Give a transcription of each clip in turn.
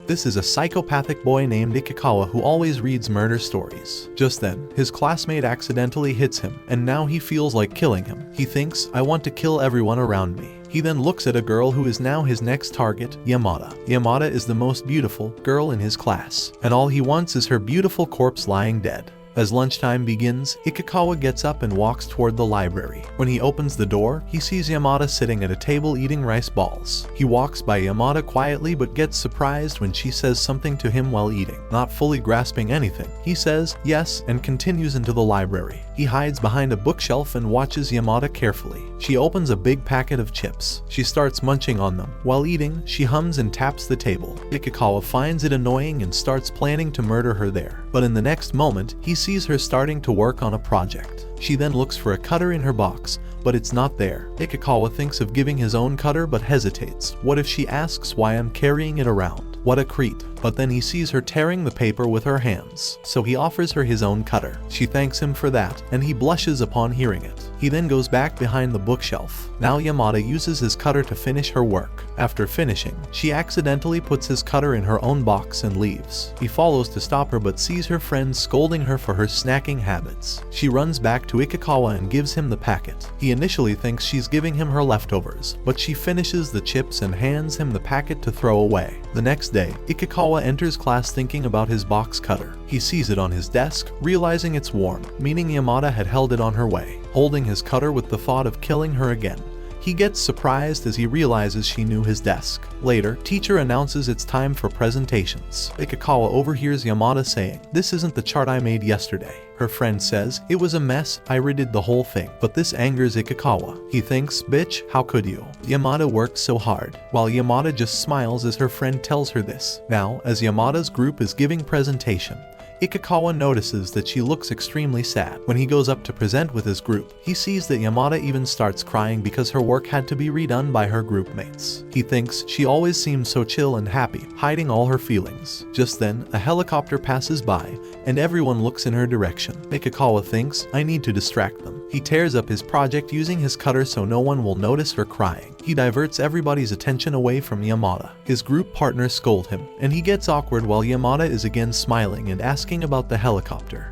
This is a psychopathic boy named Ikikawa who always reads murder stories. Just then, his classmate accidentally hits him, and now he feels like killing him. He thinks, I want to kill everyone around me. He then looks at a girl who is now his next target, Yamada. Yamada is the most beautiful girl in his class, and all he wants is her beautiful corpse lying dead. As lunchtime begins, Ikikawa gets up and walks toward the library. When he opens the door, he sees Yamada sitting at a table eating rice balls. He walks by Yamada quietly but gets surprised when she says something to him while eating. Not fully grasping anything, he says yes and continues into the library. He hides behind a bookshelf and watches Yamada carefully. She opens a big packet of chips. She starts munching on them. While eating, she hums and taps the table. Ikikawa finds it annoying and starts planning to murder her there. But in the next moment, he sees her starting to work on a project. She then looks for a cutter in her box, but it's not there. Ikikawa thinks of giving his own cutter but hesitates. What if she asks why I'm carrying it around? What a creep. But then he sees her tearing the paper with her hands, so he offers her his own cutter. She thanks him for that, and he blushes upon hearing it. He then goes back behind the bookshelf. Now Yamada uses his cutter to finish her work. After finishing, she accidentally puts his cutter in her own box and leaves. He follows to stop her but sees her friend scolding her for her snacking habits. She runs back to Ikikawa and gives him the packet. He initially thinks she's giving him her leftovers, but she finishes the chips and hands him the packet to throw away. The next day, Ikikawa enters class thinking about his box cutter. He sees it on his desk, realizing it's warm, meaning Yamada had held it on her way, holding his cutter with the thought of killing her again. He gets surprised as he realizes she knew his desk. Later, teacher announces it's time for presentations. Ikikawa overhears Yamada saying, "This isn't the chart I made yesterday." Her friend says, "It was a mess, I redid the whole thing." But this angers Ikikawa. He thinks, "Bitch, how could you? Yamada worked so hard." While Yamada just smiles as her friend tells her this. Now, as Yamada's group is giving presentation, Ikikawa notices that she looks extremely sad. When he goes up to present with his group, he sees that Yamada even starts crying because her work had to be redone by her group mates. He thinks she always seems so chill and happy, hiding all her feelings. Just then, a helicopter passes by, and everyone looks in her direction. Ikikawa thinks, I need to distract them. He tears up his project using his cutter so no one will notice her crying. He diverts everybody's attention away from Yamada. His group partners scold him, and he gets awkward while Yamada is again smiling and asking about the helicopter.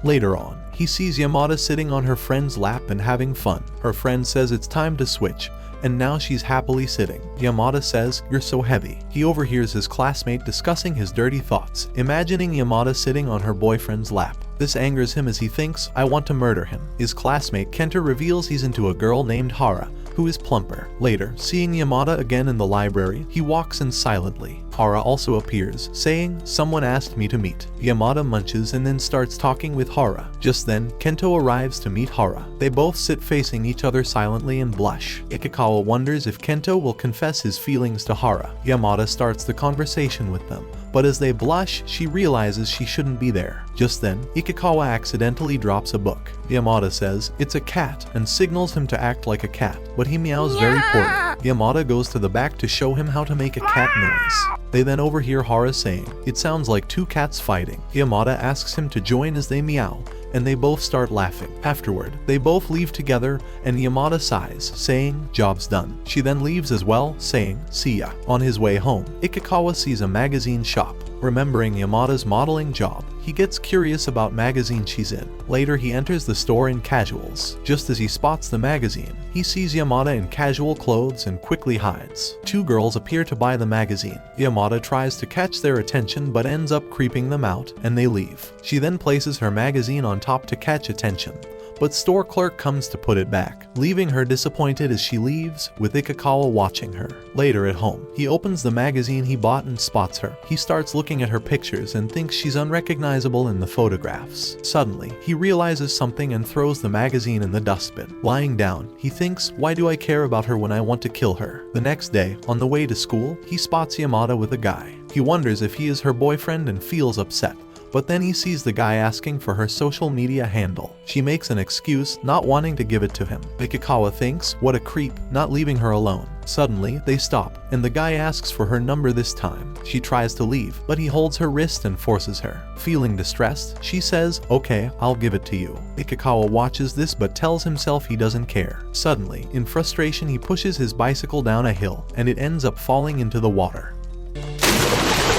Later on, he sees Yamada sitting on her friend's lap and having fun. Her friend says it's time to switch, and now she's happily sitting. Yamada says, "You're so heavy." He overhears his classmate discussing his dirty thoughts, imagining Yamada sitting on her boyfriend's lap. This angers him as he thinks, I want to murder him. His classmate Kenta reveals he's into a girl named Hara, who is plumper. Later, seeing Yamada again in the library, he walks in silently. Hara also appears, saying, "Someone asked me to meet." Yamada munches and then starts talking with Hara. Just then, Kento arrives to meet Hara. They both sit facing each other silently and blush. Ikikawa wonders if Kento will confess his feelings to Hara. Yamada starts the conversation with them, but as they blush, she realizes she shouldn't be there. Just then, Ikikawa accidentally drops a book. Yamada says, "It's a cat," and signals him to act like a cat, but he meows very poorly. Yamada goes to the back to show him how to make a cat noise. They then overhear Hara saying, "It sounds like two cats fighting." Yamada asks him to join as they meow, and they both start laughing. Afterward, they both leave together, and Yamada sighs, saying, "Job's done." She then leaves as well, saying, "See ya." On his way home, Ikikawa sees a magazine shop. Remembering Yamada's modeling job, he gets curious about magazine she's in. Later, he enters the store in casuals. Just as he spots the magazine, he sees Yamada in casual clothes and quickly hides. Two girls appear to buy the magazine. Yamada tries to catch their attention but ends up creeping them out, and they leave. She then places her magazine on top to catch attention, but store clerk comes to put it back, leaving her disappointed as she leaves, with Ikikawa watching her. Later at home, he opens the magazine he bought and spots her. He starts looking at her pictures and thinks she's unrecognizable in the photographs. Suddenly, he realizes something and throws the magazine in the dustbin. Lying down, he thinks, why do I care about her when I want to kill her? The next day, on the way to school, he spots Yamada with a guy. He wonders if he is her boyfriend and feels upset. But then he sees the guy asking for her social media handle. She makes an excuse, not wanting to give it to him. Ikikawa thinks, what a creep, not leaving her alone. Suddenly, they stop, and the guy asks for her number this time. She tries to leave, but he holds her wrist and forces her. Feeling distressed, she says, "Okay, I'll give it to you." Ikikawa watches this but tells himself he doesn't care. Suddenly, in frustration, he pushes his bicycle down a hill, and it ends up falling into the water.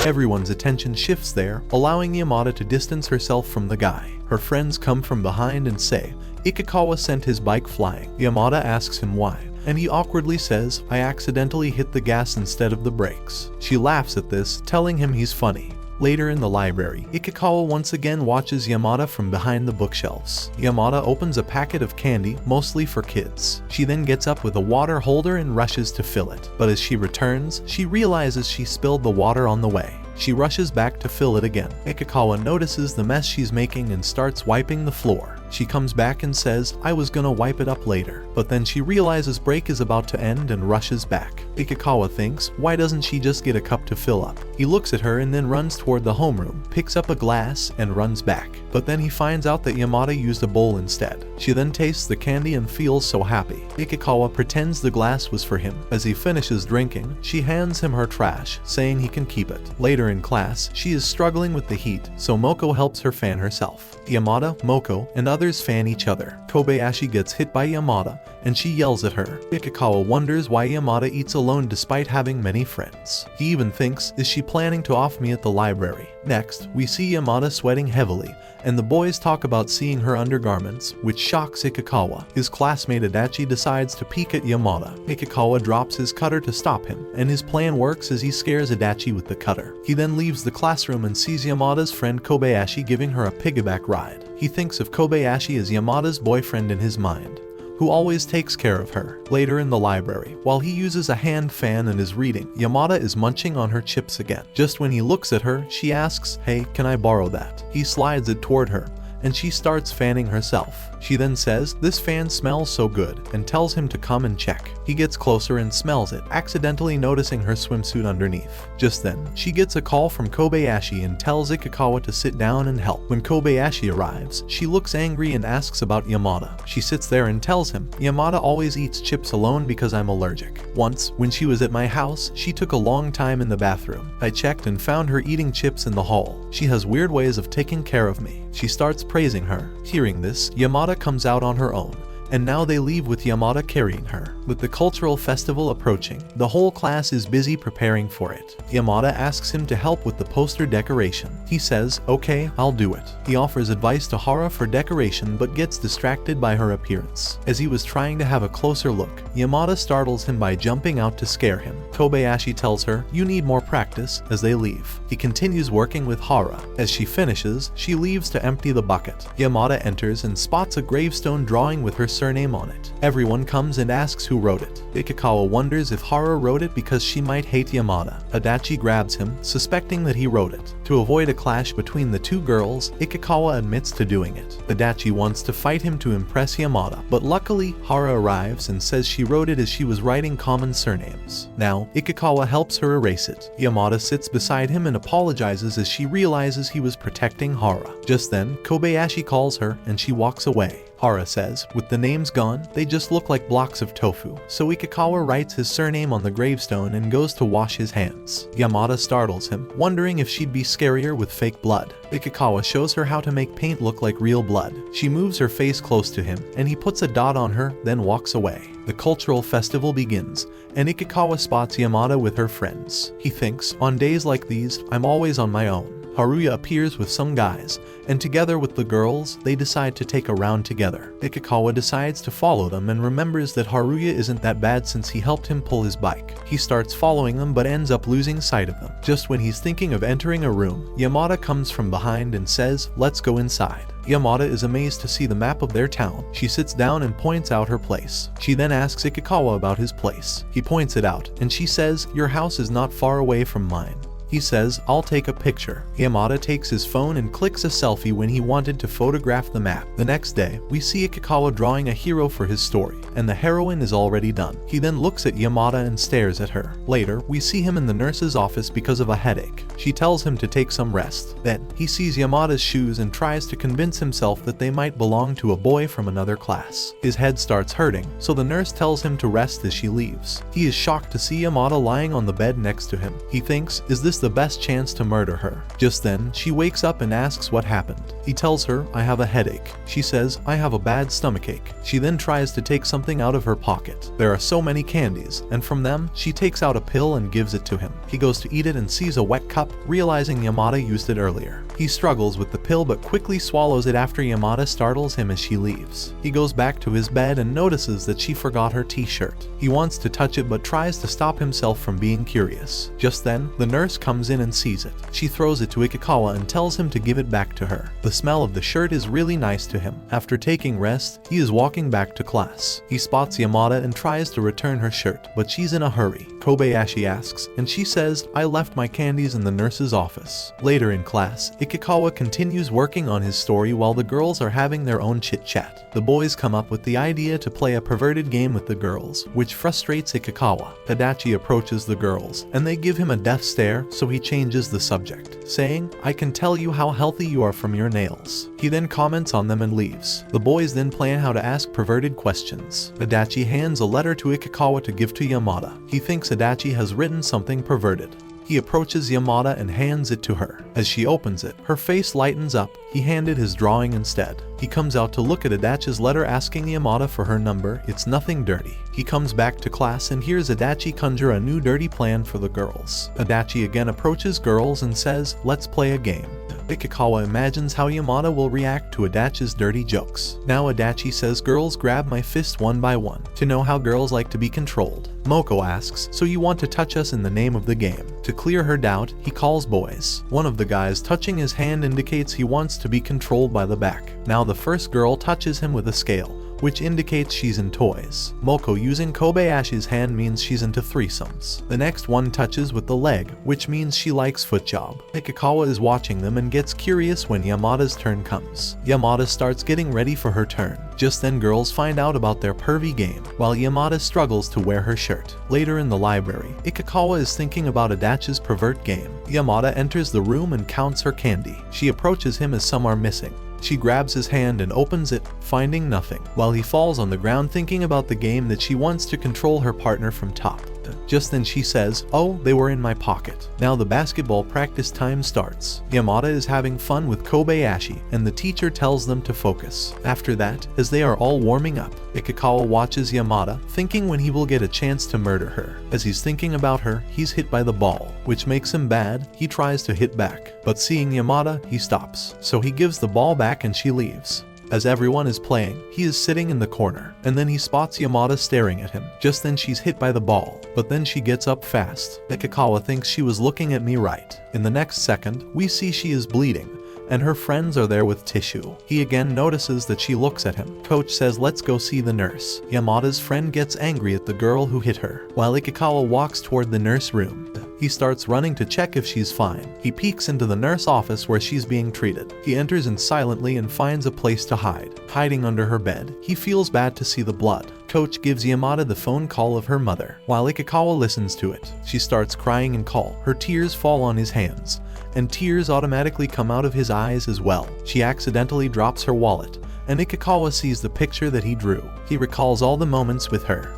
Everyone's attention shifts there, allowing Yamada to distance herself from the guy. Her friends come from behind and say, Ikikawa sent his bike flying. Yamada asks him why, and he awkwardly says, I accidentally hit the gas instead of the brakes. She laughs at this, telling him he's funny. Later in the library, Ikikawa once again watches Yamada from behind the bookshelves. Yamada opens a packet of candy, mostly for kids. She then gets up with a water holder and rushes to fill it. But as she returns, she realizes she spilled the water on the way. She rushes back to fill it again. Ikikawa notices the mess she's making and starts wiping the floor. She comes back and says, I was gonna wipe it up later. But then she realizes break is about to end and rushes back. Ikikawa thinks, why doesn't she just get a cup to fill up? He looks at her and then runs toward the homeroom, picks up a glass, and runs back. But then he finds out that Yamada used a bowl instead. She then tastes the candy and feels so happy. Ikikawa pretends the glass was for him. As he finishes drinking, she hands him her trash, saying he can keep it. Later in class, she is struggling with the heat, so Moko helps her fan herself. Yamada, Moko, and others fan each other. Kobayashi gets hit by Yamada, and she yells at her. Ikikawa wonders why Yamada eats alone despite having many friends. He even thinks, is she planning to off me at the library? Next, we see Yamada sweating heavily, and the boys talk about seeing her undergarments, which shocks Ikikawa. His classmate Adachi decides to peek at Yamada. Ikikawa drops his cutter to stop him, and his plan works as he scares Adachi with the cutter. He then leaves the classroom and sees Yamada's friend Kobayashi giving her a piggyback ride. He thinks of Kobayashi as Yamada's boyfriend in his mind, who always takes care of her. Later in the library, while he uses a hand fan and is reading, Yamada is munching on her chips again. Just when he looks at her, she asks, hey, can I borrow that? He slides it toward her, and she starts fanning herself. She then says, this fan smells so good, and tells him to come and check. He gets closer and smells it, accidentally noticing her swimsuit underneath. Just then, she gets a call from Kobayashi and tells Ikikawa to sit down and help. When Kobayashi arrives, she looks angry and asks about Yamada. She sits there and tells him, Yamada always eats chips alone because I'm allergic. Once, when she was at my house, she took a long time in the bathroom. I checked and found her eating chips in the hall. She has weird ways of taking care of me. She starts praising her. Hearing this, Yamada comes out on her own, and now they leave with Yamada carrying her. With the cultural festival approaching, the whole class is busy preparing for it. Yamada asks him to help with the poster decoration. He says, okay, I'll do it. He offers advice to Hara for decoration but gets distracted by her appearance. As he was trying to have a closer look, Yamada startles him by jumping out to scare him. Kobayashi tells her, you need more practice, as they leave. He continues working with Hara. As she finishes, she leaves to empty the bucket. Yamada enters and spots a gravestone drawing with her surname on it. Everyone comes and asks who wrote it. Ikikawa wonders if Hara wrote it because she might hate Yamada. Adachi grabs him, suspecting that he wrote it. To avoid a clash between the two girls, Ikikawa admits to doing it. Adachi wants to fight him to impress Yamada, but luckily, Hara arrives and says she wrote it as she was writing common surnames. Now, Ikikawa helps her erase it. Yamada sits beside him and apologizes as she realizes he was protecting Hara. Just then, Kobayashi calls her and she walks away. Hara says, with the names gone, they just look like blocks of tofu, so Ikikawa writes his surname on the gravestone and goes to wash his hands. Yamada startles him, wondering if she'd be scarier with fake blood. Ikikawa shows her how to make paint look like real blood. She moves her face close to him, and he puts a dot on her, then walks away. The cultural festival begins, and Ikikawa spots Yamada with her friends. He thinks, on days like these, I'm always on my own. Haruya appears with some guys, and together with the girls, they decide to take a round together. Ikikawa decides to follow them and remembers that Haruya isn't that bad since he helped him pull his bike. He starts following them but ends up losing sight of them. Just when he's thinking of entering a room, Yamada comes from behind and says, let's go inside. Yamada is amazed to see the map of their town. She sits down and points out her place. She then asks Ikikawa about his place. He points it out, and she says, your house is not far away from mine. He says, I'll take a picture. Yamada takes his phone and clicks a selfie when he wanted to photograph the map. The next day, we see Ikikawa drawing a hero for his story, and the heroine is already done. He then looks at Yamada and stares at her. Later, we see him in the nurse's office because of a headache. She tells him to take some rest. Then, he sees Yamada's shoes and tries to convince himself that they might belong to a boy from another class. His head starts hurting, so the nurse tells him to rest as she leaves. He is shocked to see Yamada lying on the bed next to him. He thinks, is this is the best chance to murder her. Just then, she wakes up and asks what happened. He tells her, I have a headache. She says, I have a bad stomachache. She then tries to take something out of her pocket. There are so many candies, and from them, she takes out a pill and gives it to him. He goes to eat it and sees a wet cup, realizing Yamada used it earlier. He struggles with the pill but quickly swallows it after Yamada startles him as she leaves. He goes back to his bed and notices that she forgot her t-shirt. He wants to touch it but tries to stop himself from being curious. Just then, the nurse comes in and sees it. She throws it to Ikikawa and tells him to give it back to her. The smell of the shirt is really nice to him. After taking rest, he is walking back to class. He spots Yamada and tries to return her shirt, but she's in a hurry. Kobayashi asks, and she says, I left my candies in the nurse's office. Later in class, Ikikawa continues working on his story while the girls are having their own chit-chat. The boys come up with the idea to play a perverted game with the girls, which frustrates Ikikawa. Tadachi approaches the girls, and they give him a death stare, so he changes the subject, saying, I can tell you how healthy you are from your nails. He then comments on them and leaves. The boys then plan how to ask perverted questions. Tadachi hands a letter to Ikikawa to give to Yamada. He thinks Tadachi has written something perverted. He approaches Yamada and hands it to her. As she opens it, her face lightens up. He handed his drawing instead. He comes out to look at Adachi's letter asking Yamada for her number. It's nothing dirty. He comes back to class and hears Adachi conjure a new dirty plan for the girls. Adachi again approaches girls and says, let's play a game. Ikikawa imagines how Yamada will react to Adachi's dirty jokes. Now Adachi says, girls grab my fist one by one, to know how girls like to be controlled. Moko asks, so you want to touch us in the name of the game? To clear her doubt, he calls boys. One of the guys touching his hand indicates he wants to be controlled by the back. Now the first girl touches him with a scale, which indicates she's in toys. Moko using Kobayashi's hand means she's into threesomes. The next one touches with the leg, which means she likes foot job. Ikikawa is watching them and gets curious when Yamada's turn comes. Yamada starts getting ready for her turn. Just then girls find out about their pervy game, while Yamada struggles to wear her shirt. Later in the library, Ikikawa is thinking about Adachi's pervert game. Yamada enters the room and counts her candy. She approaches him as some are missing. She grabs his hand and opens it, finding nothing, while he falls on the ground thinking about the game that she wants to control her partner from top. Just then she says, oh, they were in my pocket. Now the basketball practice time starts. Yamada is having fun with Kobayashi, and the teacher tells them to focus. After that, as they are all warming up, Ikikawa watches Yamada, thinking when he will get a chance to murder her. As he's thinking about her, he's hit by the ball, which makes him bad. He tries to hit back, but seeing Yamada, he stops. So he gives the ball back and she leaves. As everyone is playing, he is sitting in the corner, and then he spots Yamada staring at him. Just then she's hit by the ball, but then she gets up fast. Ikikawa thinks she was looking at me right. In the next second, we see she is bleeding, and her friends are there with tissue. He again notices that she looks at him. Coach says let's go see the nurse. Yamada's friend gets angry at the girl who hit her, while Ikikawa walks toward the nurse room. He starts running to check if she's fine. He peeks into the nurse office where she's being treated. He enters in silently and finds a place to hide. Hiding under her bed, he feels bad to see the blood. Coach gives Yamada the phone call of her mother, while Ikikawa listens to it. She starts crying and call. Her tears fall on his hands, and tears automatically come out of his eyes as well. She accidentally drops her wallet, and Ikikawa sees the picture that he drew. He recalls all the moments with her,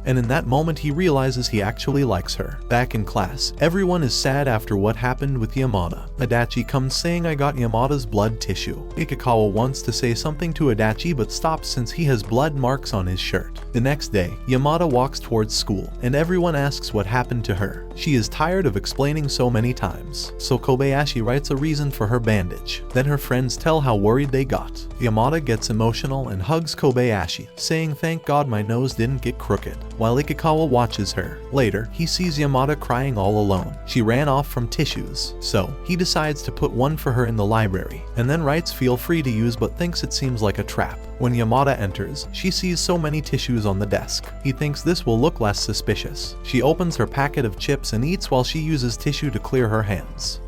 and in that moment he realizes he actually likes her. Back in class, everyone is sad after what happened with Yamada. Adachi comes saying I got Yamada's blood tissue. Ikikawa wants to say something to Adachi but stops since he has blood marks on his shirt. The next day, Yamada walks towards school, and everyone asks what happened to her. She is tired of explaining so many times, so Kobayashi writes a reason for her bandage. Then her friends tell how worried they got. Yamada gets emotional and hugs Kobayashi, saying thank God my nose didn't get crooked, while Ikikawa watches her. Later, he sees Yamada crying all alone. She ran off from tissues, so he decides to put one for her in the library, and then writes feel free to use but thinks it seems like a trap. When Yamada enters, she sees so many tissues on the desk. He thinks this will look less suspicious. She opens her packet of chips and eats while she uses tissue to clear her hands.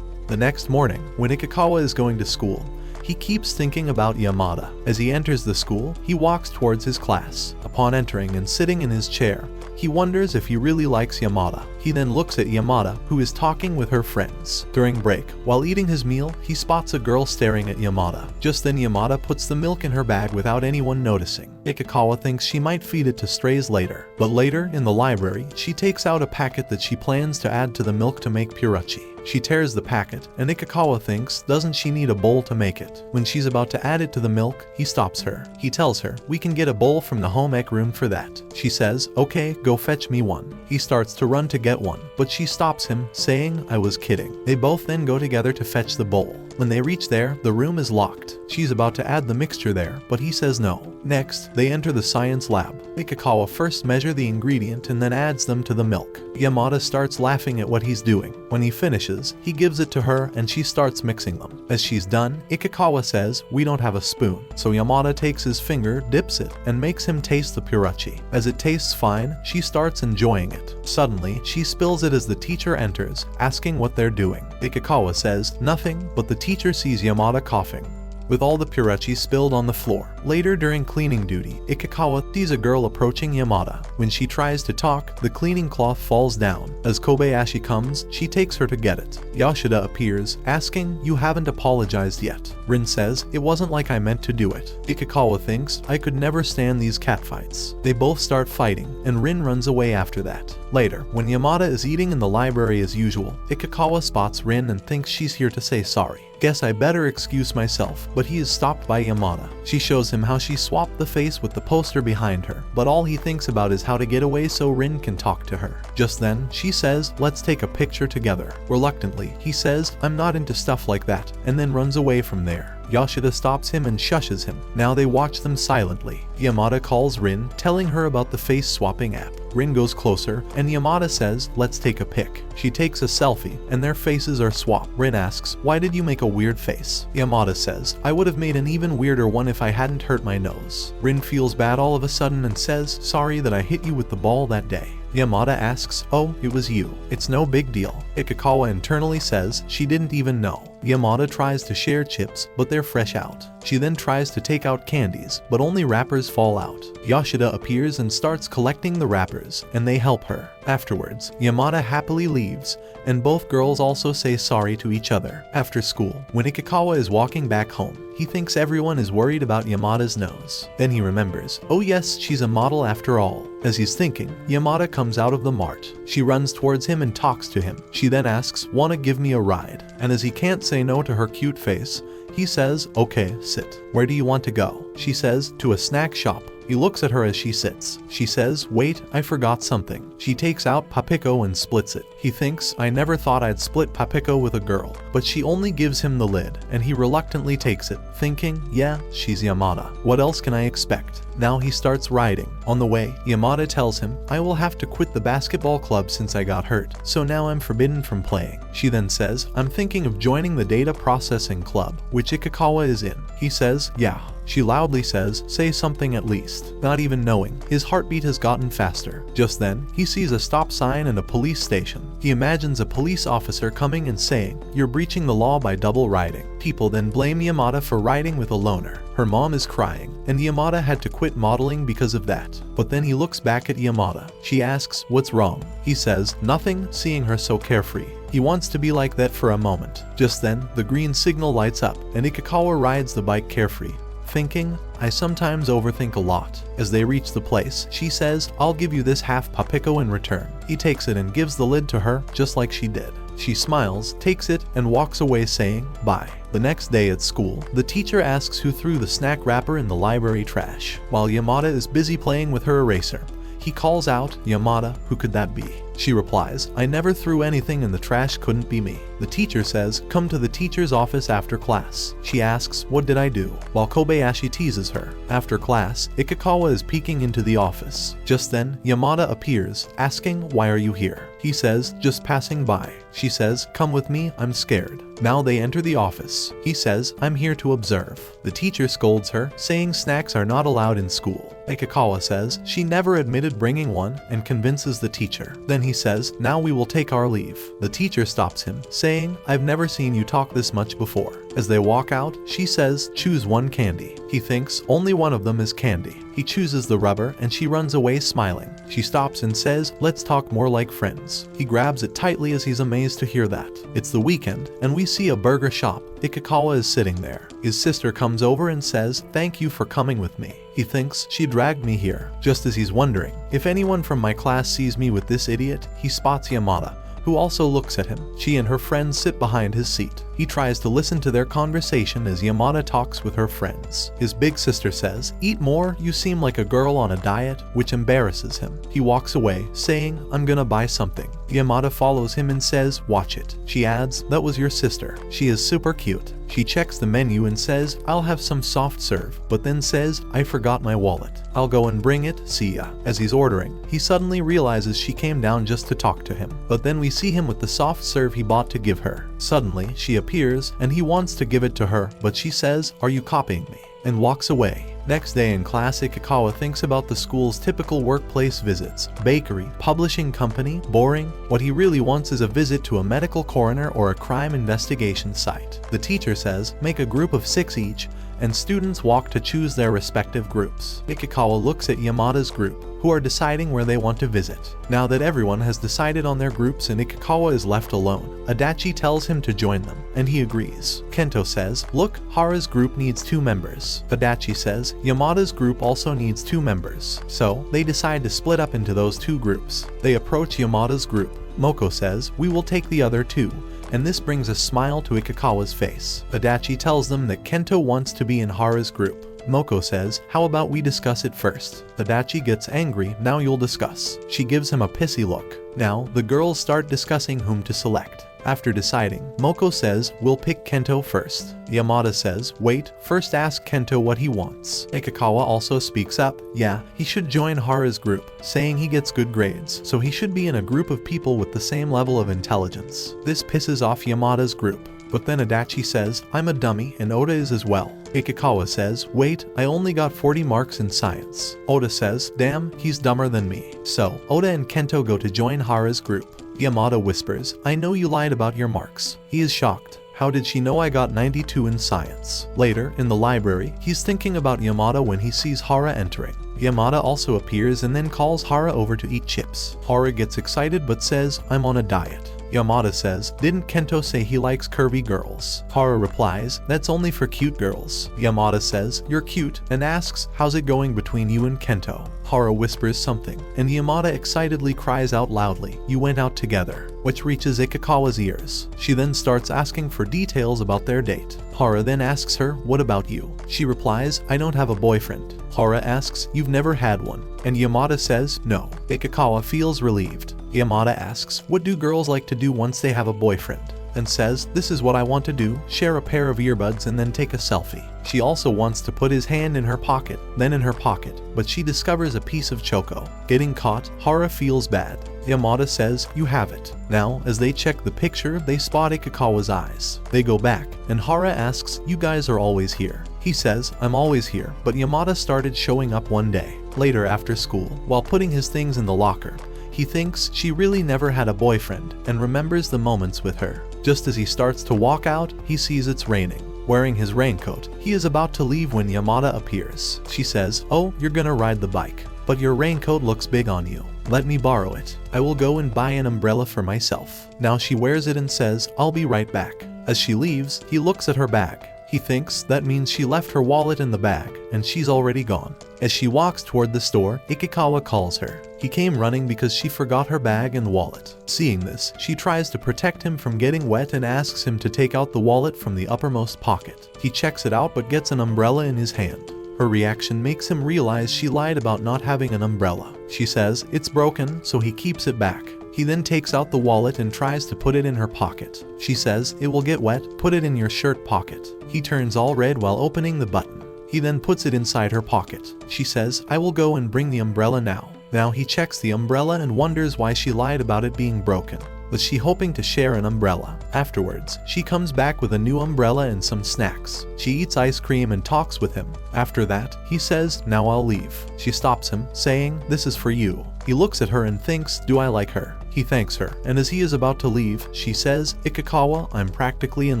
The next morning, when Ikikawa is going to school, he keeps thinking about Yamada. As he enters the school, he walks towards his class. Upon entering and sitting in his chair, He wonders if he really likes Yamada. He then looks at Yamada, who is talking with her friends. During break, while eating his meal, he spots a girl staring at Yamada. Just then Yamada puts the milk in her bag without anyone noticing. Ikikawa thinks she might feed it to strays later. But later, in the library, she takes out a packet that she plans to add to the milk to make purachi. She tears the packet, and Ikikawa thinks, doesn't she need a bowl to make it? When she's about to add it to the milk, he stops her. He tells her, we can get a bowl from the home ec room for that. She says, okay, go fetch me one. He starts to run to get one, but she stops him, saying, I was kidding. They both then go together to fetch the bowl. When they reach there, the room is locked. She's about to add the mixture there, but he says no. Next, they enter the science lab. Ikikawa first measures the ingredient and then adds them to the milk. Yamada starts laughing at what he's doing. When he finishes, he gives it to her and she starts mixing them. As she's done, Ikikawa says, we don't have a spoon. So Yamada takes his finger, dips it, and makes him taste the purachi. As it tastes fine, she starts enjoying it. Suddenly, she spills it as the teacher enters, asking what they're doing. Ikikawa says, nothing, but the teacher sees Yamada coughing, with all the purachi spilled on the floor. Later during cleaning duty, Ikikawa sees a girl approaching Yamada. When she tries to talk, the cleaning cloth falls down. As Kobayashi comes, she takes her to get it. Yoshida appears, asking, you haven't apologized yet. Rin says, it wasn't like I meant to do it. Ikikawa thinks, I could never stand these catfights. They both start fighting, and Rin runs away after that. Later, when Yamada is eating in the library as usual, Ikikawa spots Rin and thinks she's here to say sorry. Guess I better excuse myself, but he is stopped by Yamada. She shows him how she swapped the face with the poster behind her, but all he thinks about is how to get away so Rin can talk to her. Just then, she says, let's take a picture together. Reluctantly, he says, I'm not into stuff like that, and then runs away from there. Yoshida stops him and shushes him. Now they watch them silently. Yamada calls Rin, telling her about the face swapping app. Rin goes closer, and Yamada says, let's take a pic. She takes a selfie, and their faces are swapped. Rin asks, why did you make a weird face? Yamada says, I would have made an even weirder one if I hadn't hurt my nose. Rin feels bad all of a sudden and says, sorry that I hit you with the ball that day. Yamada asks, oh, it was you. It's no big deal. Ikikawa internally says she didn't even know. Yamada tries to share chips, but they're fresh out. She then tries to take out candies, but only wrappers fall out. Yoshida appears and starts collecting the wrappers, and they help her. Afterwards, Yamada happily leaves, and both girls also say sorry to each other. After school, when Ikikawa is walking back home, he thinks everyone is worried about Yamada's nose. Then he remembers, oh yes, she's a model after all. As he's thinking, Yamada comes out of the mart. She runs towards him and talks to him. She then asks, wanna give me a ride? And as he can't say no to her cute face, he says, okay, sit. Where do you want to go? She says, to a snack shop. He looks at her as she sits. She says, wait, I forgot something. She takes out Papiko and splits it. He thinks, I never thought I'd split Papiko with a girl. But she only gives him the lid, and he reluctantly takes it, thinking, yeah, she's Yamada. What else can I expect? Now he starts riding. On the way, Yamada tells him, I will have to quit the basketball club since I got hurt, so now I'm forbidden from playing. She then says, I'm thinking of joining the data processing club, which Ikikawa is in. He says, yeah. She loudly says, say something at least. Not even knowing, his heartbeat has gotten faster. Just then, he sees a stop sign and a police station. He imagines a police officer coming and saying, you're breaching the law by double riding. People then blame Yamada for riding with a loner. Her mom is crying, and Yamada had to quit modeling because of that. But then he looks back at Yamada. She asks, what's wrong? He says, nothing, seeing her so carefree. He wants to be like that for a moment. Just then, the green signal lights up, and Ikikawa rides the bike carefree, thinking, I sometimes overthink a lot. As they reach the place, she says, I'll give you this half Papiko in return. He takes it and gives the lid to her, just like she did. She smiles, takes it, and walks away saying, bye. The next day at school, the teacher asks who threw the snack wrapper in the library trash. While Yamada is busy playing with her eraser, he calls out, Yamada, who could that be? She replies, I never threw anything in the trash, couldn't be me. The teacher says, come to the teacher's office after class. She asks, what did I do? While Kobayashi teases her. After class, Ikikawa is peeking into the office. Just then, Yamada appears, asking, why are you here? He says, just passing by. She says, come with me, I'm scared. Now they enter the office. He says, I'm here to observe. The teacher scolds her, saying snacks are not allowed in school. Ikikawa says she never admitted bringing one and convinces the teacher. Then he says, now we will take our leave. The teacher stops him, saying, I've never seen you talk this much before. As they walk out, she says, choose one candy. He thinks only one of them is candy. He chooses the rubber and she runs away smiling. She stops and says, let's talk more like friends. He grabs it tightly as he's amazed to hear that. It's the weekend and we see a burger shop. Ikikawa is sitting there. His sister comes over and says, thank you for coming with me. He thinks she dragged me here. Just as he's wondering if anyone from my class sees me with this idiot, he spots Yamada, who also looks at him. She and her friends sit behind his seat. He tries to listen to their conversation as Yamada talks with her friends. His big sister says, eat more, you seem like a girl on a diet, which embarrasses him. He walks away, saying, I'm gonna buy something. Yamada follows him and says, watch it. She adds, that was your sister. She is super cute. She checks the menu and says, I'll have some soft serve, but then says, I forgot my wallet. I'll go and bring it, see ya. As he's ordering, he suddenly realizes she came down just to talk to him, but then we see him with the soft serve he bought to give her. Suddenly, she appears and he wants to give it to her, but she says, are you copying me? And walks away. Next day in class, Ikikawa thinks about the school's typical workplace visits. Bakery, publishing company, boring. What he really wants is a visit to a medical coroner or a crime investigation site. The teacher says, make a group of 6 each, and students walk to choose their respective groups. Ikikawa looks at Yamada's group, who are deciding where they want to visit. Now that everyone has decided on their groups and Ikikawa is left alone, Adachi tells him to join them, and he agrees. Kento says, look, Hara's group needs 2 members. Adachi says, Yamada's group also needs 2 members. So, they decide to split up into those 2 groups. They approach Yamada's group. Moko says, we will take the other 2. And this brings a smile to Ikikawa's face. Adachi tells them that Kento wants to be in Hara's group. Moko says, how about we discuss it first? Adachi gets angry, now you'll discuss. She gives him a pissy look. Now, the girls start discussing whom to select. After deciding, Moko says, we'll pick Kento first. Yamada says, wait, first ask Kento what he wants. Ikikawa also speaks up, yeah, he should join Hara's group, saying he gets good grades, so he should be in a group of people with the same level of intelligence. This pisses off Yamada's group. But then Adachi says, I'm a dummy and Oda is as well. Ikikawa says, wait, I only got 40 marks in science. Oda says, damn, he's dumber than me. So, Oda and Kento go to join Hara's group. Yamada whispers, I know you lied about your marks. He is shocked. How did she know I got 92 in science? Later, in the library, he's thinking about Yamada when he sees Hara entering. Yamada also appears and then calls Hara over to eat chips. Hara gets excited but says, I'm on a diet. Yamada says, didn't Kento say he likes curvy girls? Hara replies, that's only for cute girls. Yamada says, you're cute, and asks, how's it going between you and Kento? Hara whispers something, and Yamada excitedly cries out loudly, you went out together, which reaches Ikikawa's ears. She then starts asking for details about their date. Hara then asks her, what about you? She replies, I don't have a boyfriend. Hara asks, you've never had one? And Yamada says, no. Ikikawa feels relieved. Yamada asks, what do girls like to do once they have a boyfriend? And says, this is what I want to do, share a pair of earbuds and then take a selfie. She also wants to put his hand in her pocket, then in her pocket, but she discovers a piece of choco. Getting caught, Hara feels bad. Yamada says, you have it. Now, as they check the picture, they spot Ikikawa's eyes. They go back, and Hara asks, you guys are always here. He says, I'm always here, but Yamada started showing up one day. Later after school, while putting his things in the locker, he thinks she really never had a boyfriend and remembers the moments with her. Just as he starts to walk out, he sees it's raining. Wearing his raincoat, he is about to leave when Yamada appears. She says, oh, you're gonna ride the bike, but your raincoat looks big on you. Let me borrow it. I will go and buy an umbrella for myself. Now she wears it and says, I'll be right back. As she leaves, he looks at her bag. He thinks that means she left her wallet in the bag, and she's already gone. As she walks toward the store, Ikikawa calls her. He came running because she forgot her bag and wallet. Seeing this, she tries to protect him from getting wet and asks him to take out the wallet from the uppermost pocket. He checks it out but gets an umbrella in his hand. Her reaction makes him realize she lied about not having an umbrella. She says it's broken, so he keeps it back. He then takes out the wallet and tries to put it in her pocket. She says, it will get wet, put it in your shirt pocket. He turns all red while opening the button. He then puts it inside her pocket. She says, I will go and bring the umbrella now. Now he checks the umbrella and wonders why she lied about it being broken. Was she hoping to share an umbrella? Afterwards, she comes back with a new umbrella and some snacks. She eats ice cream and talks with him. After that, he says, now I'll leave. She stops him, saying, this is for you. He looks at her and thinks, do I like her? He thanks her, and as he is about to leave, she says, Ikikawa, I'm practically in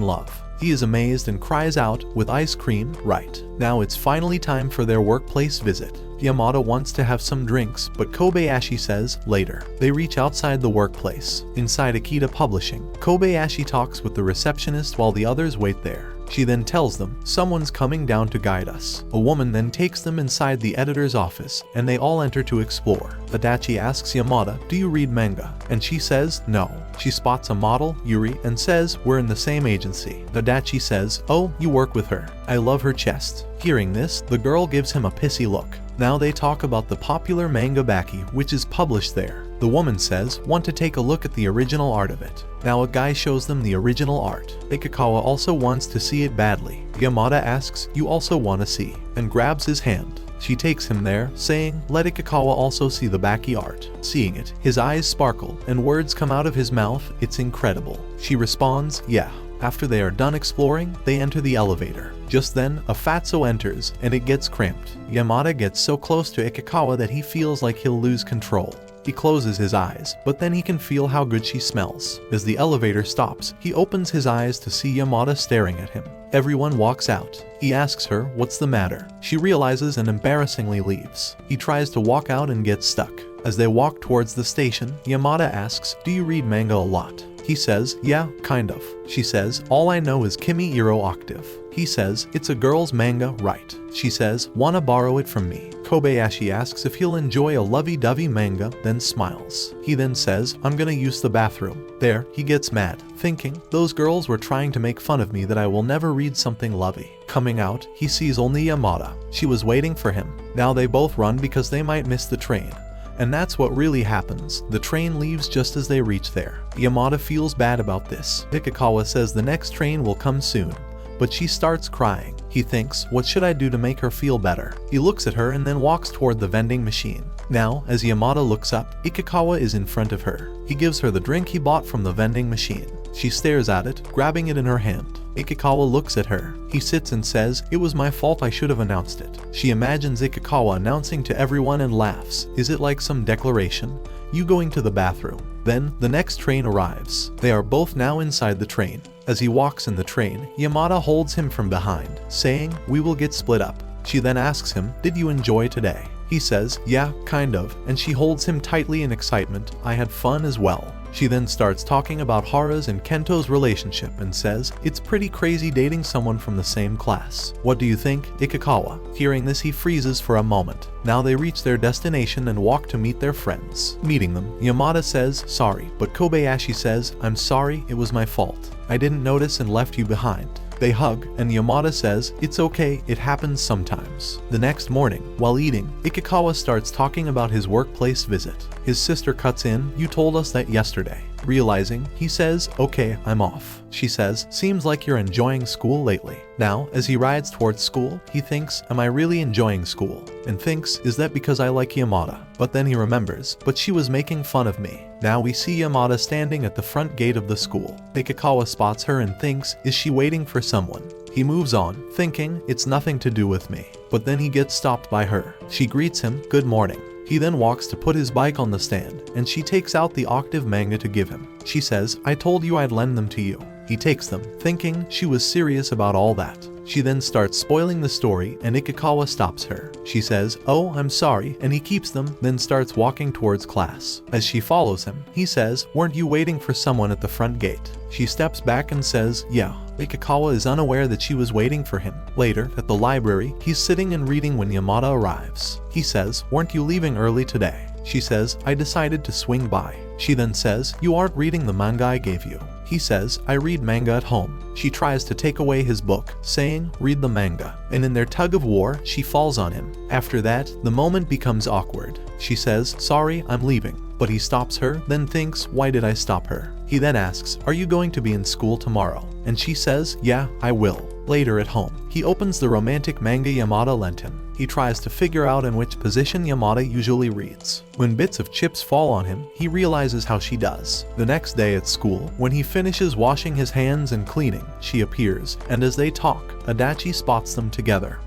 love. He is amazed and cries out, with ice cream, right. Now it's finally time for their workplace visit. Yamada wants to have some drinks, but Kobayashi says, later. They reach outside the workplace. Inside Akita Publishing, Kobayashi talks with the receptionist while the others wait there. She then tells them, someone's coming down to guide us. A woman then takes them inside the editor's office, and they all enter to explore. Adachi asks Yamada, do you read manga? And she says, no. She spots a model, Yuri, and says, we're in the same agency. Adachi says, oh, you work with her. I love her chest. Hearing this, the girl gives him a pissy look. Now they talk about the popular manga Baki, which is published there. The woman says, want to take a look at the original art of it. Now a guy shows them the original art. Ikikawa also wants to see it badly. Yamada asks, you also want to see, and grabs his hand. She takes him there, saying, let Ikikawa also see the Baki art. Seeing it, his eyes sparkle, and words come out of his mouth, it's incredible. She responds, yeah. After they are done exploring, they enter the elevator. Just then, a fatso enters, and it gets cramped. Yamada gets so close to Ikikawa that he feels like he'll lose control. He closes his eyes, but then he can feel how good she smells. As the elevator stops, he opens his eyes to see Yamada staring at him. Everyone walks out. He asks her, what's the matter? She realizes and embarrassingly leaves. He tries to walk out and gets stuck. As they walk towards the station, Yamada asks, do you read manga a lot? He says, yeah, kind of. She says, all I know is Kimi Iro Octave. He says, it's a girl's manga, right? She says, wanna borrow it from me? Kobayashi asks if he'll enjoy a lovey-dovey manga, then smiles. He then says, I'm gonna use the bathroom. There, he gets mad, thinking, those girls were trying to make fun of me that I will never read something lovey. Coming out, he sees only Yamada. She was waiting for him. Now they both run because they might miss the train. And that's what really happens. The train leaves just as they reach there. Yamada feels bad about this. Ikikawa says the next train will come soon, but she starts crying. He thinks, what should I do to make her feel better? He looks at her and then walks toward the vending machine. Now, as Yamada looks up, Ikikawa is in front of her. He gives her the drink he bought from the vending machine. She stares at it, grabbing it in her hand. Ikikawa looks at her. He sits and says, it was my fault, I should have announced it. She imagines Ikikawa announcing to everyone and laughs. Is it like some declaration? You going to the bathroom. Then, the next train arrives. They are both now inside the train. As he walks in the train, Yamada holds him from behind, saying, we will get split up. She then asks him, did you enjoy today? He says, yeah, kind of, and she holds him tightly in excitement. I had fun as well. She then starts talking about Hara's and Kento's relationship and says, it's pretty crazy dating someone from the same class. What do you think, Ikikawa? Hearing this, he freezes for a moment. Now they reach their destination and walk to meet their friends. Meeting them, Yamada says, sorry, but Kobayashi says, I'm sorry, it was my fault. I didn't notice and left you behind. They hug, and Yamada says, it's okay, it happens sometimes. The next morning, while eating, Ikikawa starts talking about his workplace visit. His sister cuts in, you told us that yesterday. Realizing, he says, okay, I'm off. She says, seems like you're enjoying school lately. Now, as he rides towards school, he thinks, am I really enjoying school? And thinks, is that because I like Yamada? But then he remembers, but she was making fun of me. Now we see Yamada standing at the front gate of the school. Ikikawa spots her and thinks, is she waiting for someone? He moves on, thinking, it's nothing to do with me. But then he gets stopped by her. She greets him, good morning. He then walks to put his bike on the stand, and she takes out the Octave manga to give him. She says, I told you I'd lend them to you. He takes them, thinking she was serious about all that. She then starts spoiling the story, and Ikikawa stops her. She says, oh, I'm sorry, and he keeps them, then starts walking towards class. As she follows him, he says, weren't you waiting for someone at the front gate? She steps back and says, yeah. Ikikawa is unaware that she was waiting for him. Later, at the library, he's sitting and reading when Yamada arrives. He says, weren't you leaving early today? She says, I decided to swing by. She then says, you aren't reading the manga I gave you. He says, I read manga at home. She tries to take away his book, saying, read the manga. And in their tug of war, she falls on him. After that, the moment becomes awkward. She says, sorry, I'm leaving. But he stops her, then thinks, why did I stop her? He then asks, are you going to be in school tomorrow? And she says, yeah, I will. Later at home, he opens the romantic manga Yamada lent him. He tries to figure out in which position Yamada usually reads. When bits of chips fall on him, he realizes how she does. The next day at school, when he finishes washing his hands and cleaning, she appears, and as they talk, Adachi spots them together.